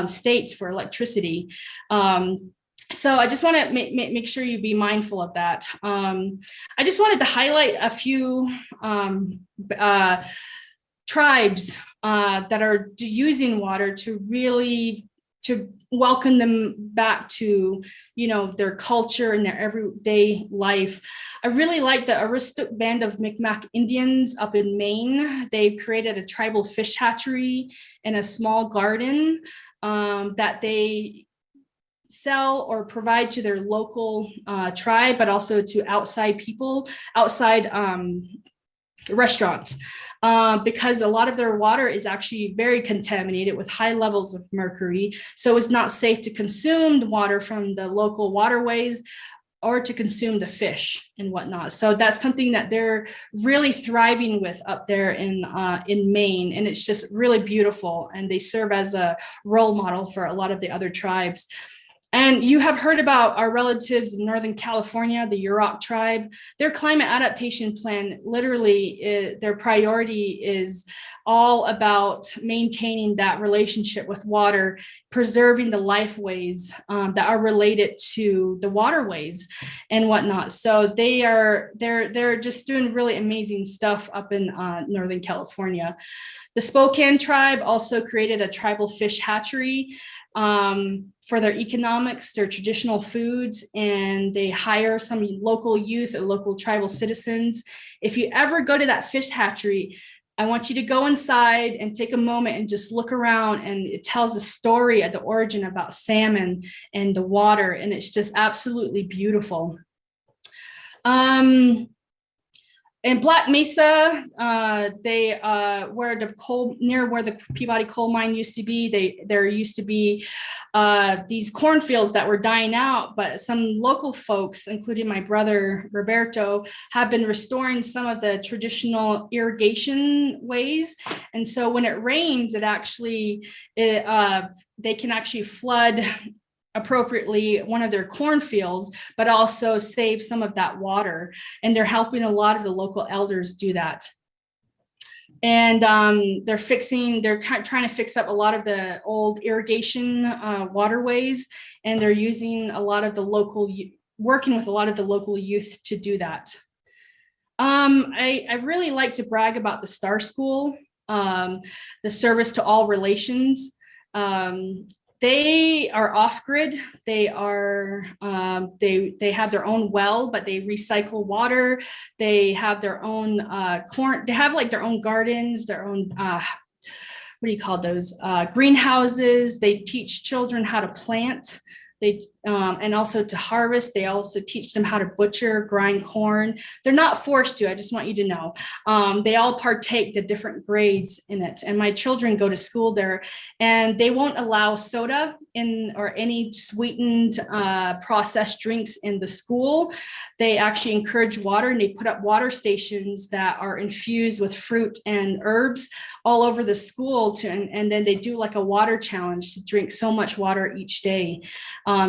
states for electricity. So I just want to make sure you be mindful of that. I just wanted to highlight a few tribes that are using water to welcome them back to, their culture and their everyday life. I really like the Aroostook Band of Mi'kmaq Indians up in Maine. They've created a tribal fish hatchery and a small garden that they sell or provide to their local tribe, but also to outside people, outside restaurants. Because a lot of their water is actually very contaminated with high levels of mercury. So it's not safe to consume the water from the local waterways or to consume the fish and whatnot. So that's something that they're really thriving with up there in Maine. And it's just really beautiful. And they serve as a role model for a lot of the other tribes. And you have heard about our relatives in Northern California, the Yurok tribe. Their climate adaptation plan, literally, their priority is all about maintaining that relationship with water, preserving the lifeways that are related to the waterways and whatnot. So they're just doing really amazing stuff up in Northern California. The Spokane Tribe also created a tribal fish hatchery for their economics, their traditional foods, and they hire some local youth and local tribal citizens. If you ever go to that fish hatchery, I want you to go inside and take a moment and just look around, and it tells a story at the origin about salmon and the water, and it's just absolutely beautiful. In Black Mesa, they where the coal, near where the Peabody coal mine used to be, there used to be these cornfields that were dying out, but some local folks, including my brother Roberto, have been restoring some of the traditional irrigation ways. And so when it rains, they can actually flood appropriately one of their cornfields, but also save some of that water. And they're helping a lot of the local elders do that. And they're trying to fix up a lot of the old irrigation waterways, and they're using a lot of the working with a lot of the local youth to do that. I really like to brag about the Star School, the service to all relations. They are off-grid. They are they have their own well, but they recycle water. They have their own corn. They have like their own gardens, their own what do you call those? Greenhouses. They teach children how to plant. They and also to harvest. They also teach them how to butcher, grind corn. They're not forced to. I just want you to know. They all partake the different grades in it. And my children go to school there, and they won't allow soda or any sweetened processed drinks in the school. They actually encourage water, and they put up water stations that are infused with fruit and herbs all over the school and then they do like a water challenge to drink so much water each day.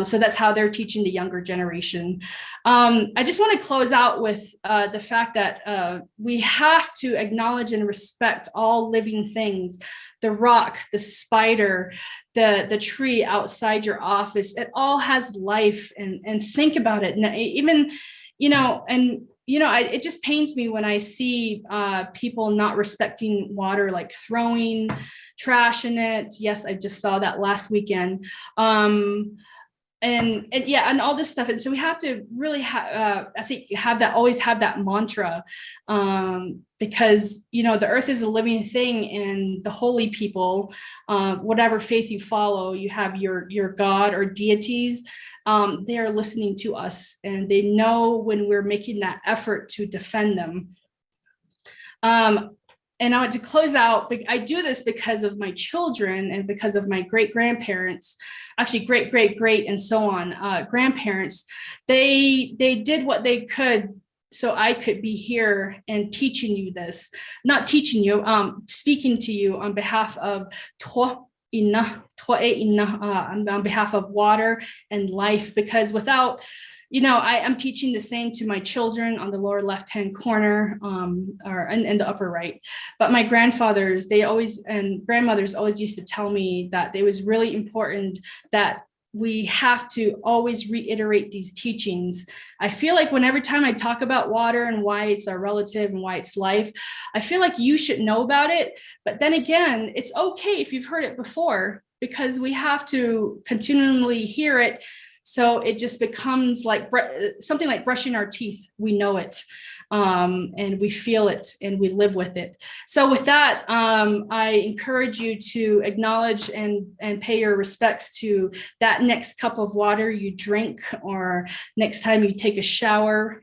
So that's how they're teaching the younger generation. I just want to close out with the fact that we have to acknowledge and respect all living things. The rock, the spider, the tree outside your office, it all has life, and think about it. And even, it just pains me when I see people not respecting water, like throwing trash in it. Yes, I just saw that last weekend. And all this stuff. And so we have to really always have that mantra, because the earth is a living thing, and the holy people, whatever faith you follow, you have your God or deities, they are listening to us, and they know when we're making that effort to defend them. And I want to close out, but I do this because of my children and because of my great-grandparents, actually great, and so on, grandparents. They did what they could so I could be here and teaching you this, not teaching you, speaking to you on behalf of on behalf of water and life, because without, I'm teaching the same to my children on the lower left-hand corner, or in the upper right. But my grandfathers, and grandmothers always used to tell me that it was really important that we have to always reiterate these teachings. I feel like every time I talk about water and why it's our relative and why it's life, I feel like you should know about it. But then again, it's okay if you've heard it before, because we have to continually hear it. So it just becomes like something like brushing our teeth. We know it, and we feel it, and we live with it. So with that, I encourage you to acknowledge and pay your respects to that next cup of water you drink, or next time you take a shower,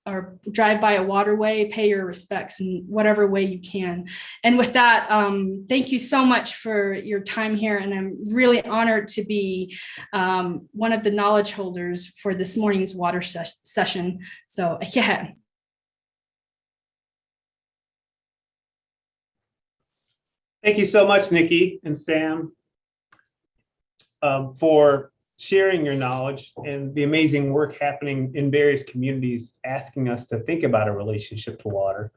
or drive by a waterway, pay your respects in whatever way you can. And with that, thank you so much for your time here. And I'm really honored to be one of the knowledge holders for this morning's water session. So, yeah. Thank you so much, Nikki and Sam. for sharing your knowledge and the amazing work happening in various communities, asking us to think about a relationship to water.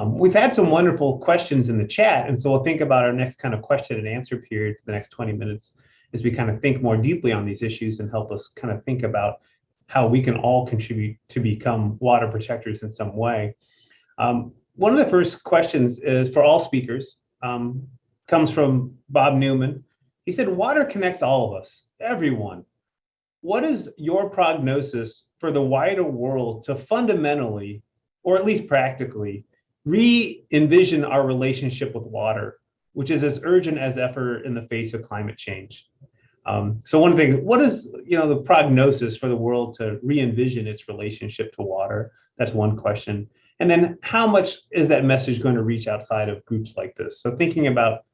We've had some wonderful questions in the chat, and so we'll think about our next kind of question and answer period for the next 20 minutes as we kind of think more deeply on these issues and help us kind of think about how we can all contribute to become water protectors in some way. One of the first questions is for all speakers, comes from Bob Newman. He said, water connects all of us, everyone. What is your prognosis for the wider world to fundamentally, or at least practically, re-envision our relationship with water, which is as urgent as ever in the face of climate change? So one thing, what is the prognosis for the world to re-envision its relationship to water? That's one question. And then how much is that message going to reach outside of groups like this? So thinking about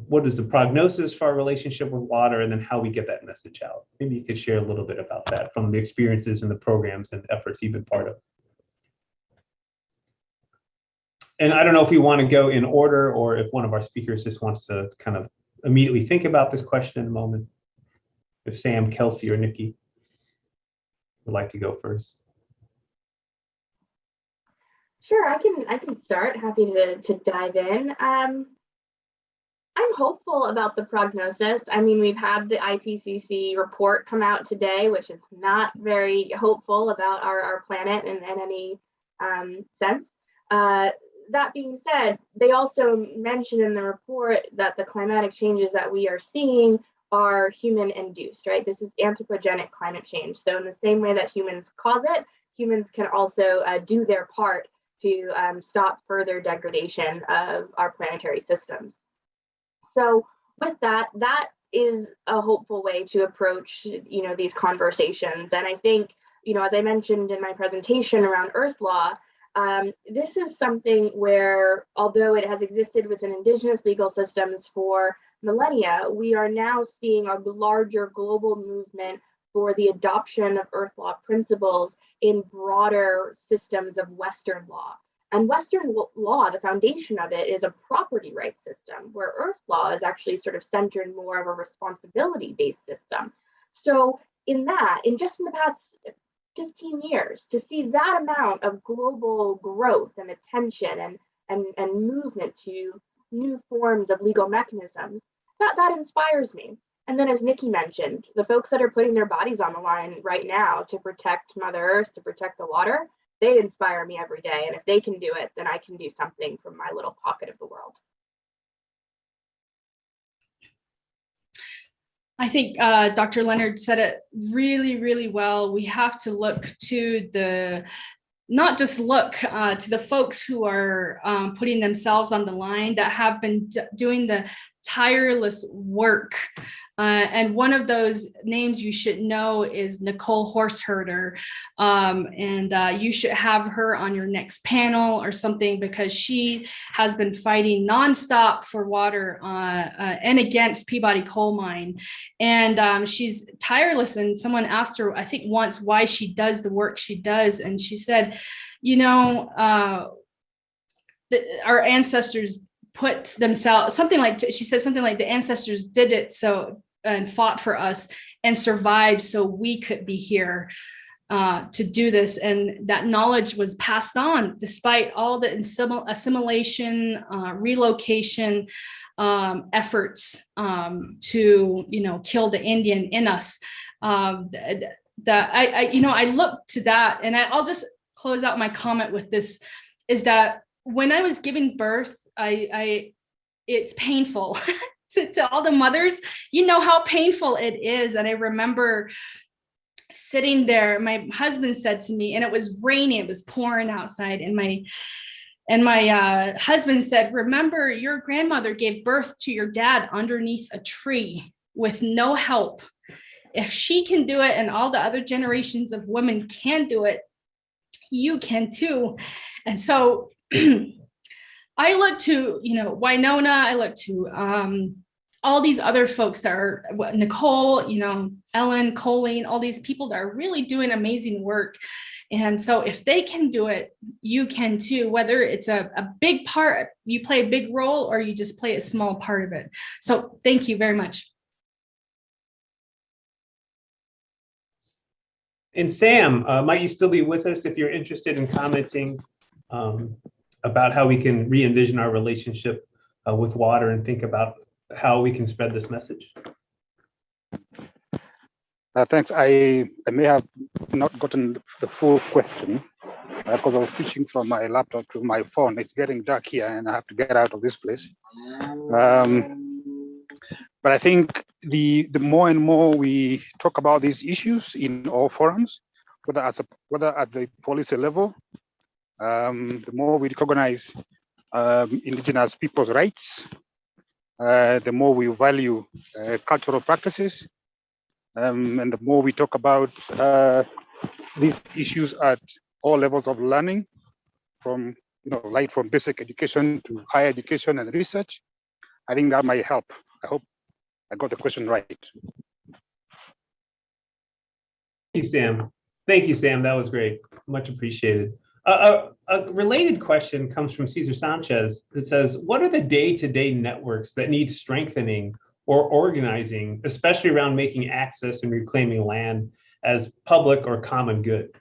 what is the prognosis for our relationship with water, and then how we get that message out. Maybe you could share a little bit about that from the experiences and the programs and efforts you've been part of. And I don't know if we want to go in order or if one of our speakers just wants to kind of immediately think about this question in a moment. If Sam, Kelsey, or Nikki would like to go first. Sure, I can start. Happy to dive in. I'm hopeful about the prognosis. I mean, we've had the IPCC report come out today, which is not very hopeful about our planet in any sense. That being said, they also mention in the report that the climatic changes that we are seeing are human induced, right? This is anthropogenic climate change. So in the same way that humans cause it, humans can also do their part to stop further degradation of our planetary systems. So with that is a hopeful way to approach, these conversations. And I think, as I mentioned in my presentation around Earth Law, this is something where, although it has existed within Indigenous legal systems for millennia, we are now seeing a larger global movement for the adoption of Earth Law principles in broader systems of Western law. And Western law, the foundation of it is a property rights system, where Earth Law is actually sort of centered more of a responsibility-based system. So in just in the past 15 years, to see that amount of global growth and attention and movement to new forms of legal mechanisms, that inspires me. And then, as Nikki mentioned, the folks that are putting their bodies on the line right now to protect Mother Earth, to protect the water, they inspire me every day. And if they can do it, then I can do something from my little pocket of the world. I think Dr. Leonard said it really, really well. We have to look to not just look to the folks who are putting themselves on the line, that have been doing the tireless work. And one of those names you should know is Nicole Horseherder. And you should have her on your next panel or something, because she has been fighting nonstop for water and against Peabody Coal Mine. And she's tireless. And someone asked her, I think once, why she does the work she does. And she said, our ancestors put themselves, she said something like, the ancestors did it so and fought for us and survived so we could be here to do this. And that knowledge was passed on despite all the assimilation, relocation efforts to, kill the Indian in us. I look to that, and I'll just close out my comment with this, is that when I was giving birth, it's painful. To all the mothers, how painful it is. And I remember sitting there, my husband said to me, and it was raining, it was pouring outside, and my husband said, remember, your grandmother gave birth to your dad underneath a tree with no help. If she can do it and all the other generations of women can do it, you can too. And so I look to, Winona, I look to all these other folks that are, Nicole, Ellen, Colleen, all these people that are really doing amazing work. And so if they can do it, you can too, whether it's a big part, you play a big role, or you just play a small part of it. So thank you very much. And Sam, might you still be with us if you're interested in commenting about how we can re-envision our relationship with water and think about how we can spread this message? Thanks. I may have not gotten the full question because I was switching from my laptop to my phone. It's getting dark here and I have to get out of this place. But I think the more and more we talk about these issues in all forums, whether at the policy level, the more we recognize Indigenous people's rights, the more we value cultural practices, and the more we talk about these issues at all levels of learning, from right from basic education to higher education and research. I think that might help. I hope I got the question right. Thank you, Sam. Thank you, Sam. That was great. Much appreciated. A related question comes from Cesar Sanchez that says, what are the day-to-day networks that need strengthening or organizing, especially around making access and reclaiming land as public or common good?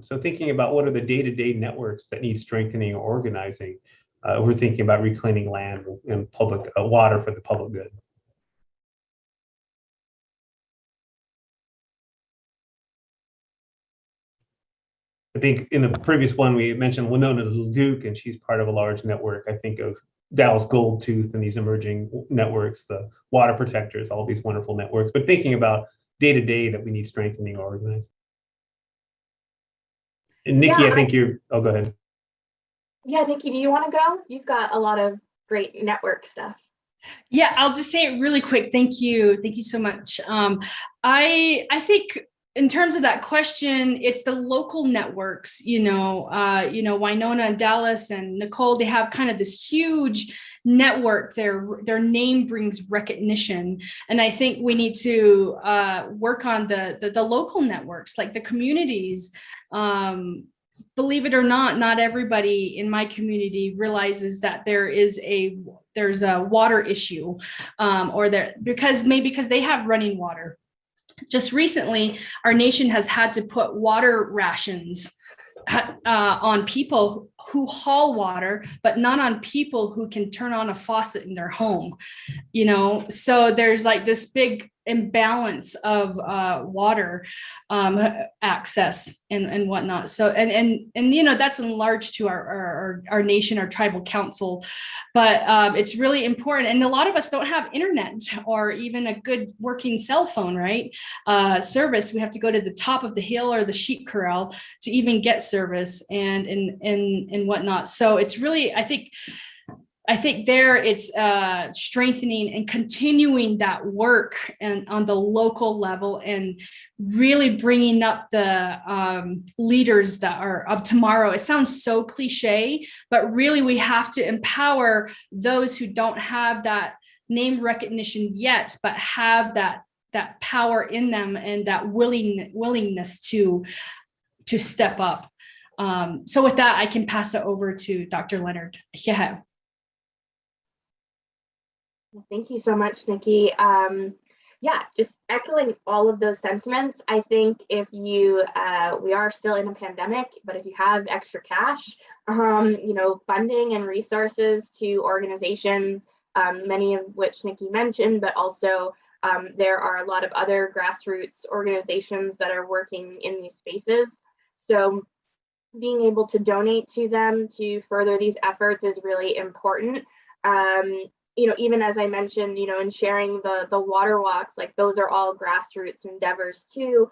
So thinking about what are the day-to-day networks that need strengthening or organizing, we're thinking about reclaiming land and public water for the public good. I think in the previous one, we mentioned Winona Duke, and she's part of a large network. I think of Dallas Goldtooth and these emerging networks, the water protectors, all these wonderful networks, but thinking about day-to-day that we need strengthening or organizing. And Nikki, I think you're, oh, go ahead. Yeah, Nikki, do you want to go? You've got a lot of great network stuff. Yeah, I'll just say it really quick. Thank you. Thank you so much. I think in terms of that question, it's the local networks, Winona and Dallas and Nicole, they have kind of this huge network. Their name brings recognition. And I think we need to work on the local networks, like the communities. Believe it or not everybody in my community realizes that there's a water issue, because they have running water. Just recently, our nation has had to put water rations on people who haul water, but not on people who can turn on a faucet in their home. So there's like this big imbalance of water access and whatnot. So and that's enlarged to our nation, our tribal council, but it's really important. And a lot of us don't have internet or even a good working cell phone, right? Service. We have to go to the top of the hill or the sheep corral to even get service and whatnot. So it's really, I think there it's strengthening and continuing that work and on the local level and really bringing up the leaders that are of tomorrow. It sounds so cliche, but really we have to empower those who don't have that name recognition yet, but have that power in them and that willingness to step up. So with that, I can pass it over to Dr. Leonard. Yeah. Thank you so much, Nikki. Yeah, just echoing all of those sentiments. I think if you, we are still in a pandemic, but if you have extra cash, funding and resources to organizations, many of which Nikki mentioned, but also there are a lot of other grassroots organizations that are working in these spaces. So being able to donate to them to further these efforts is really important. Even as I mentioned, in sharing the water walks, like those are all grassroots endeavors too.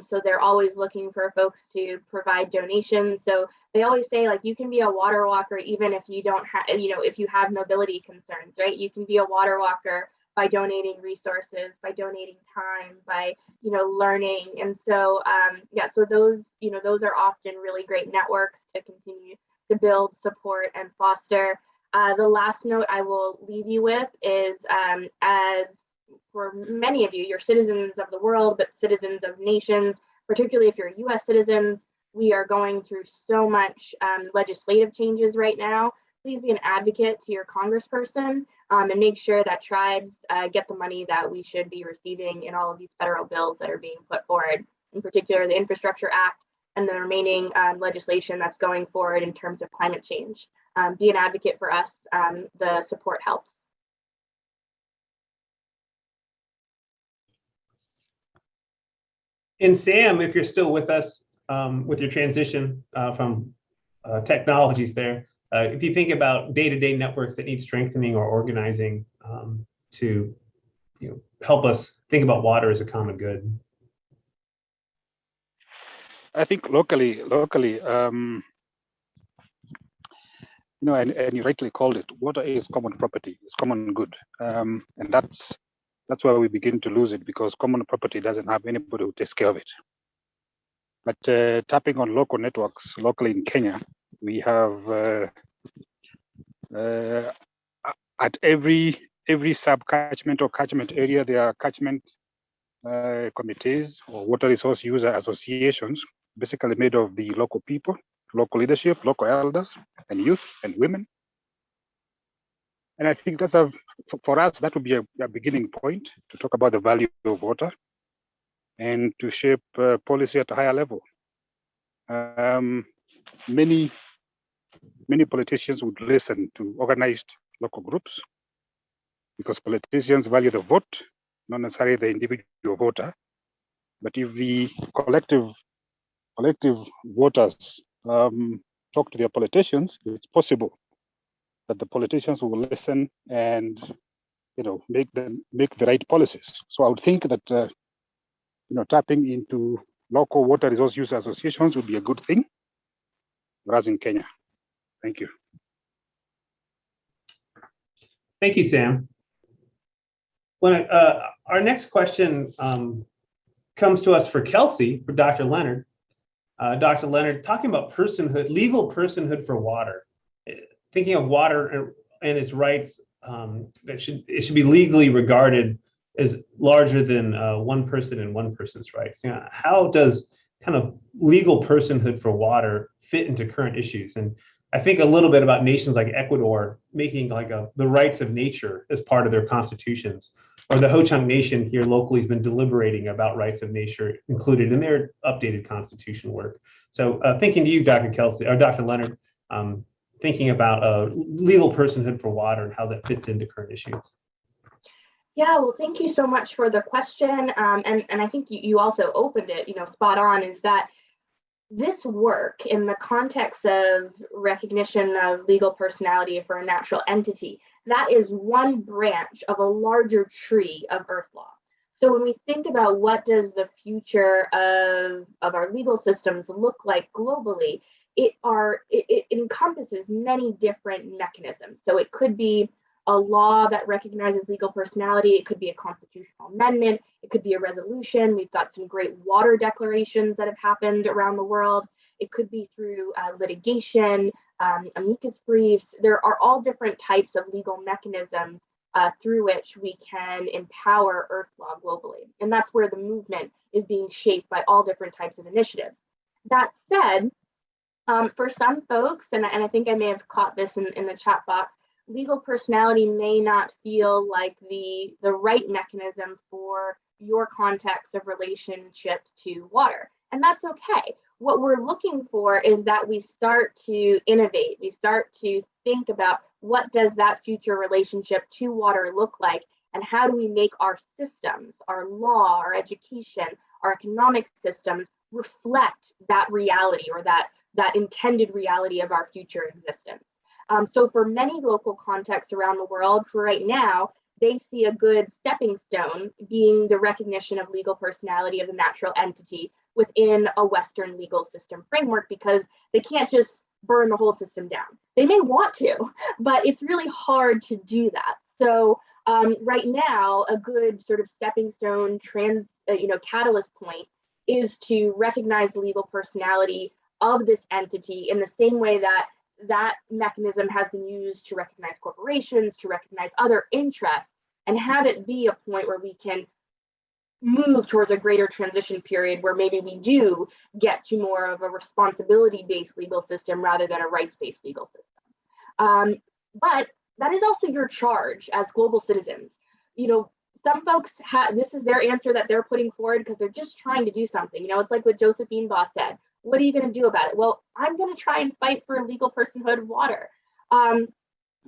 So they're always looking for folks to provide donations. So they always say, like, you can be a water walker even if you don't have, if you have mobility concerns, right? You can be a water walker by donating resources, by donating time, by, learning. And so, so those are often really great networks to continue to build, support, and foster. The last note I will leave you with is, as for many of you, you're citizens of the world, but citizens of nations, particularly if you're US citizens, we are going through so much legislative changes right now. Please be an advocate to your congressperson and make sure that tribes get the money that we should be receiving in all of these federal bills that are being put forward. in particular the Infrastructure Act and the remaining legislation that's going forward in terms of climate change. Be an advocate for us. The support helps. And Sam, if you're still with us with your transition from technologies there, if you think about day-to-day networks that need strengthening or organizing to help us think about water as a common good. I think locally, and you rightly called it, water is common property, it's common good. And that's where we begin to lose it, because common property doesn't have anybody who takes care of it. But tapping on local networks, locally in Kenya, we have at every sub-catchment or catchment area, there are catchment committees or water resource user associations, basically made of the local people, local leadership, local elders, and youth and women. And I think that's for us, that would be a beginning point to talk about the value of water and to shape policy at a higher level. Many politicians would listen to organized local groups because politicians value the vote, not necessarily the individual voter. But if the collective voters talk to their politicians, it's possible that the politicians will listen and make the right policies. So I would think that tapping into local water resource user associations would be a good thing for us in Kenya. Thank you. Thank you, Sam. Our next question comes to us for Kelsey, for Dr. Leonard. Dr. Leonard, talking about personhood, legal personhood for water, thinking of water and its rights, it should be legally regarded as larger than one person and one person's rights. How does kind of legal personhood for water fit into current issues? And I think a little bit about nations like Ecuador making the rights of nature as part of their constitutions, or the Ho-Chunk Nation here locally has been deliberating about rights of nature included in their updated constitution work. So thinking to you, Dr. Kelsey, or Dr. Leonard, thinking about legal personhood for water and how that fits into current issues. Yeah, well, thank you so much for the question. And I think you also opened it, spot on, is that this work in the context of recognition of legal personality for a natural entity, that is one branch of a larger tree of Earth law. So when we think about what does the future of our legal systems look like globally, it encompasses many different mechanisms. So it could be a law that recognizes legal personality. It could be a constitutional amendment. It could be a resolution. We've got some great water declarations that have happened around the world. It could be through litigation, amicus briefs. There are all different types of legal mechanisms through which we can empower Earth law globally. And that's where the movement is being shaped by all different types of initiatives. That said, for some folks, and I think I may have caught this in the chat box, legal personality may not feel like the right mechanism for your context of relationship to water. And that's okay. What we're looking for is that we start to innovate. We start to think about what does that future relationship to water look like, and how do we make our systems, our law, our education, our economic systems reflect that reality, or that intended reality of our future existence. So for many local contexts around the world, for right now, they see a good stepping stone being the recognition of legal personality of the natural entity within a Western legal system framework, because they can't just burn the whole system down. They may want to, but it's really hard to do that. So right now, a good sort of stepping stone catalyst point is to recognize the legal personality of this entity in the same way that mechanism has been used to recognize corporations, to recognize other interests, and have it be a point where we can move towards a greater transition period where maybe we do get to more of a responsibility-based legal system rather than a rights-based legal system. But that is also your charge as global citizens. some folks this is their answer that they're putting forward because they're just trying to do something. You know, it's like what Josephine Boss said. What are you going to do about it? Well, I'm going to try and fight for legal personhood of water.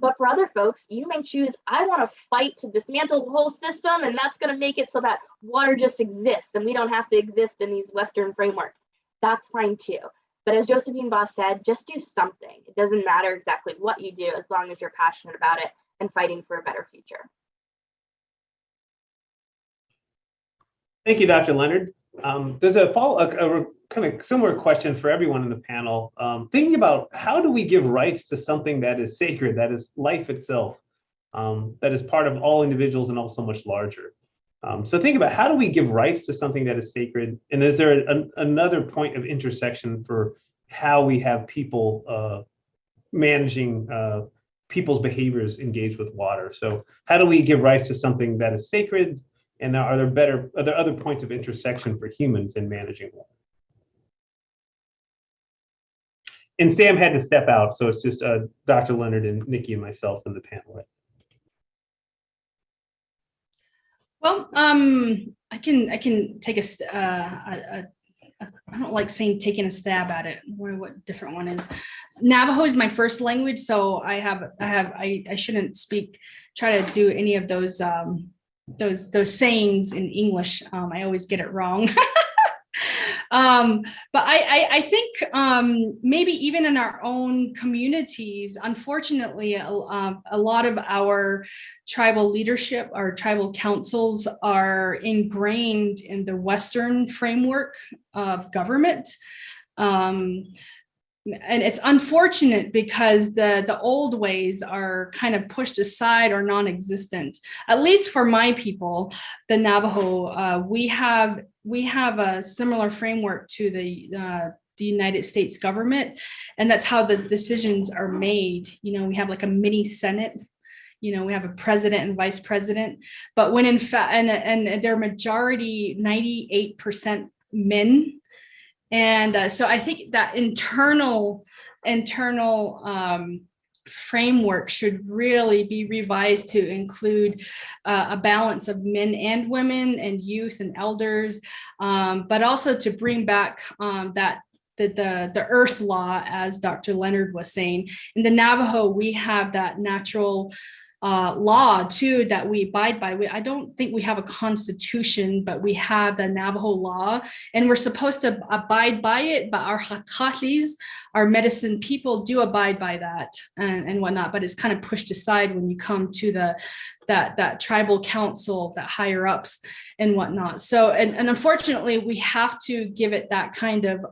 But for other folks, you may choose, I want to fight to dismantle the whole system, and that's going to make it so that water just exists and we don't have to exist in these Western frameworks. That's fine too. But as Josephine Boss said, just do something. It doesn't matter exactly what you do as long as you're passionate about it and fighting for a better future. Thank you, Dr. Leonard. There's a kind of similar question for everyone in the panel. Thinking about how do we give rights to something that is sacred, that is life itself, that is part of all individuals and also much larger. So think about how do we give rights to something that is sacred, and is there another point of intersection for how we have people managing people's behaviors engaged with water? So how do we give rights to something that is sacred? And are there other points of intersection for humans in managing water? And Sam had to step out, so it's just Dr. Leonard and Nikki and myself in the panel. Well, I can take I don't like saying taking a stab at it. What different one is? Navajo is my first language, so I shouldn't try to do any of those sayings in English. I always get it wrong. But I think maybe even in our own communities, unfortunately, a lot of our tribal leadership, our tribal councils are ingrained in the Western framework of government. And it's unfortunate because the old ways are kind of pushed aside or non-existent. At least for my people, the Navajo, we have a similar framework to the United States government, and that's how the decisions are made. You know, we have like a mini Senate. You know, we have a president and vice president, but when in fact, and their majority, 98% men. And so I think that internal framework should really be revised to include a balance of men and women and youth and elders, but also to bring back the earth law, as Dr. Leonard was saying. In the Navajo, we have that natural law too that we abide by. I don't think we have a constitution, but we have the Navajo law, and we're supposed to abide by it. But our hakalis, our medicine people, do abide by that and whatnot. But it's kind of pushed aside when you come to that tribal council, that higher ups and whatnot. So and unfortunately, we have to give it that kind of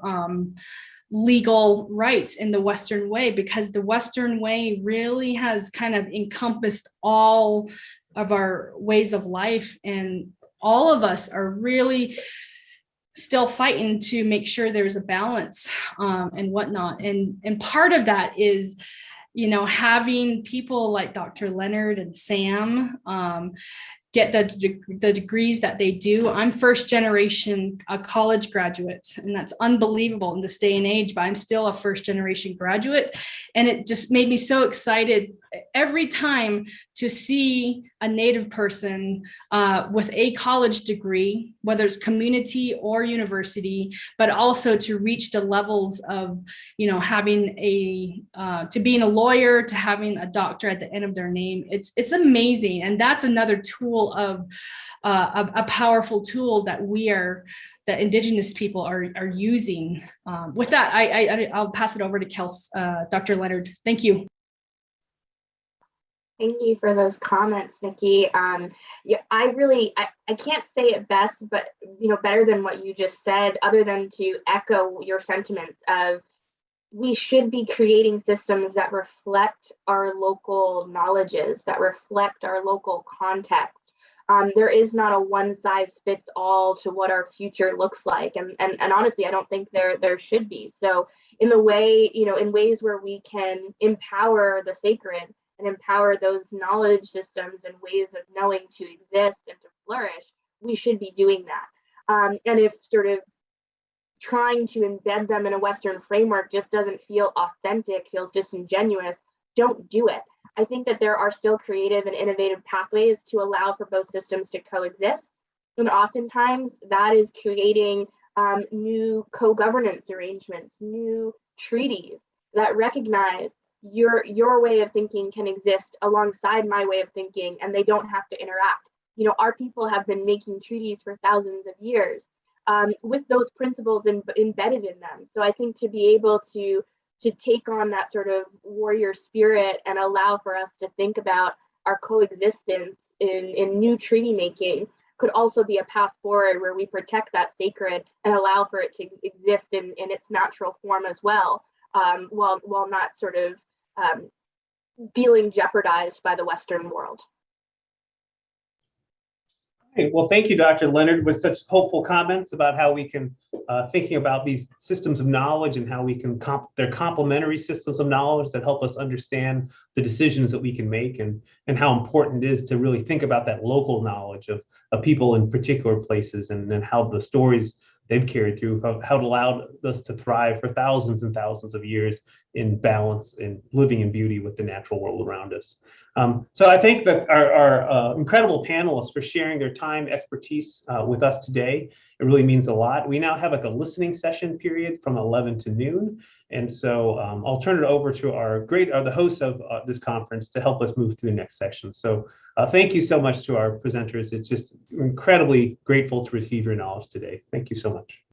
legal rights in the Western way, because the Western way really has kind of encompassed all of our ways of life, and all of us are really still fighting to make sure there's a balance and whatnot. And part of that is, you know, having people like Dr. Leonard and Sam get the degrees that they do. I'm first generation college graduate, and that's unbelievable in this day and age, but I'm still a first generation graduate. And it just made me so excited every time to see a Native person with a college degree, whether it's community or university, but also to reach the levels of, you know, having to being a lawyer, to having a doctor at the end of their name. It's amazing. And that's another tool of a powerful tool that the Indigenous people are using. With that, I'll pass it over to Dr. Leonard. Thank you. Thank you for those comments, Nikki. Yeah, I can't say it best, but you know, better than what you just said, other than to echo your sentiments of we should be creating systems that reflect our local knowledges, that reflect our local context. There is not a one size fits all to what our future looks like, and honestly, I don't think there should be. So in the way, you know, in ways where we can empower the sacred and empower those knowledge systems and ways of knowing to exist and to flourish, we should be doing that. And if sort of trying to embed them in a Western framework just doesn't feel authentic, feels disingenuous, don't do it. I think that there are still creative and innovative pathways to allow for both systems to coexist. And oftentimes that is creating new co-governance arrangements, new treaties that recognize your way of thinking can exist alongside my way of thinking, and they don't have to interact. You know, our people have been making treaties for thousands of years with those principles embedded in them. So I think to be able to take on that sort of warrior spirit and allow for us to think about our coexistence in new treaty making could also be a path forward where we protect that sacred and allow for it to exist in its natural form as well, while not sort of feeling jeopardized by the Western world. Okay, well, thank you, Dr. Leonard, with such hopeful comments about how we can, thinking about these systems of knowledge and how we can, they're complementary systems of knowledge that help us understand the decisions that we can make, and how important it is to really think about that local knowledge of people in particular places, and how the stories they've carried through, how it allowed us to thrive for thousands and thousands of years in balance and living in beauty with the natural world around us. So I thank our incredible panelists for sharing their time, expertise with us today. It really means a lot. We now have like a listening session period from 11 to noon. And so I'll turn it over to the host of this conference to help us move to the next section. So thank you so much to our presenters. It's just incredibly grateful to receive your knowledge today. Thank you so much.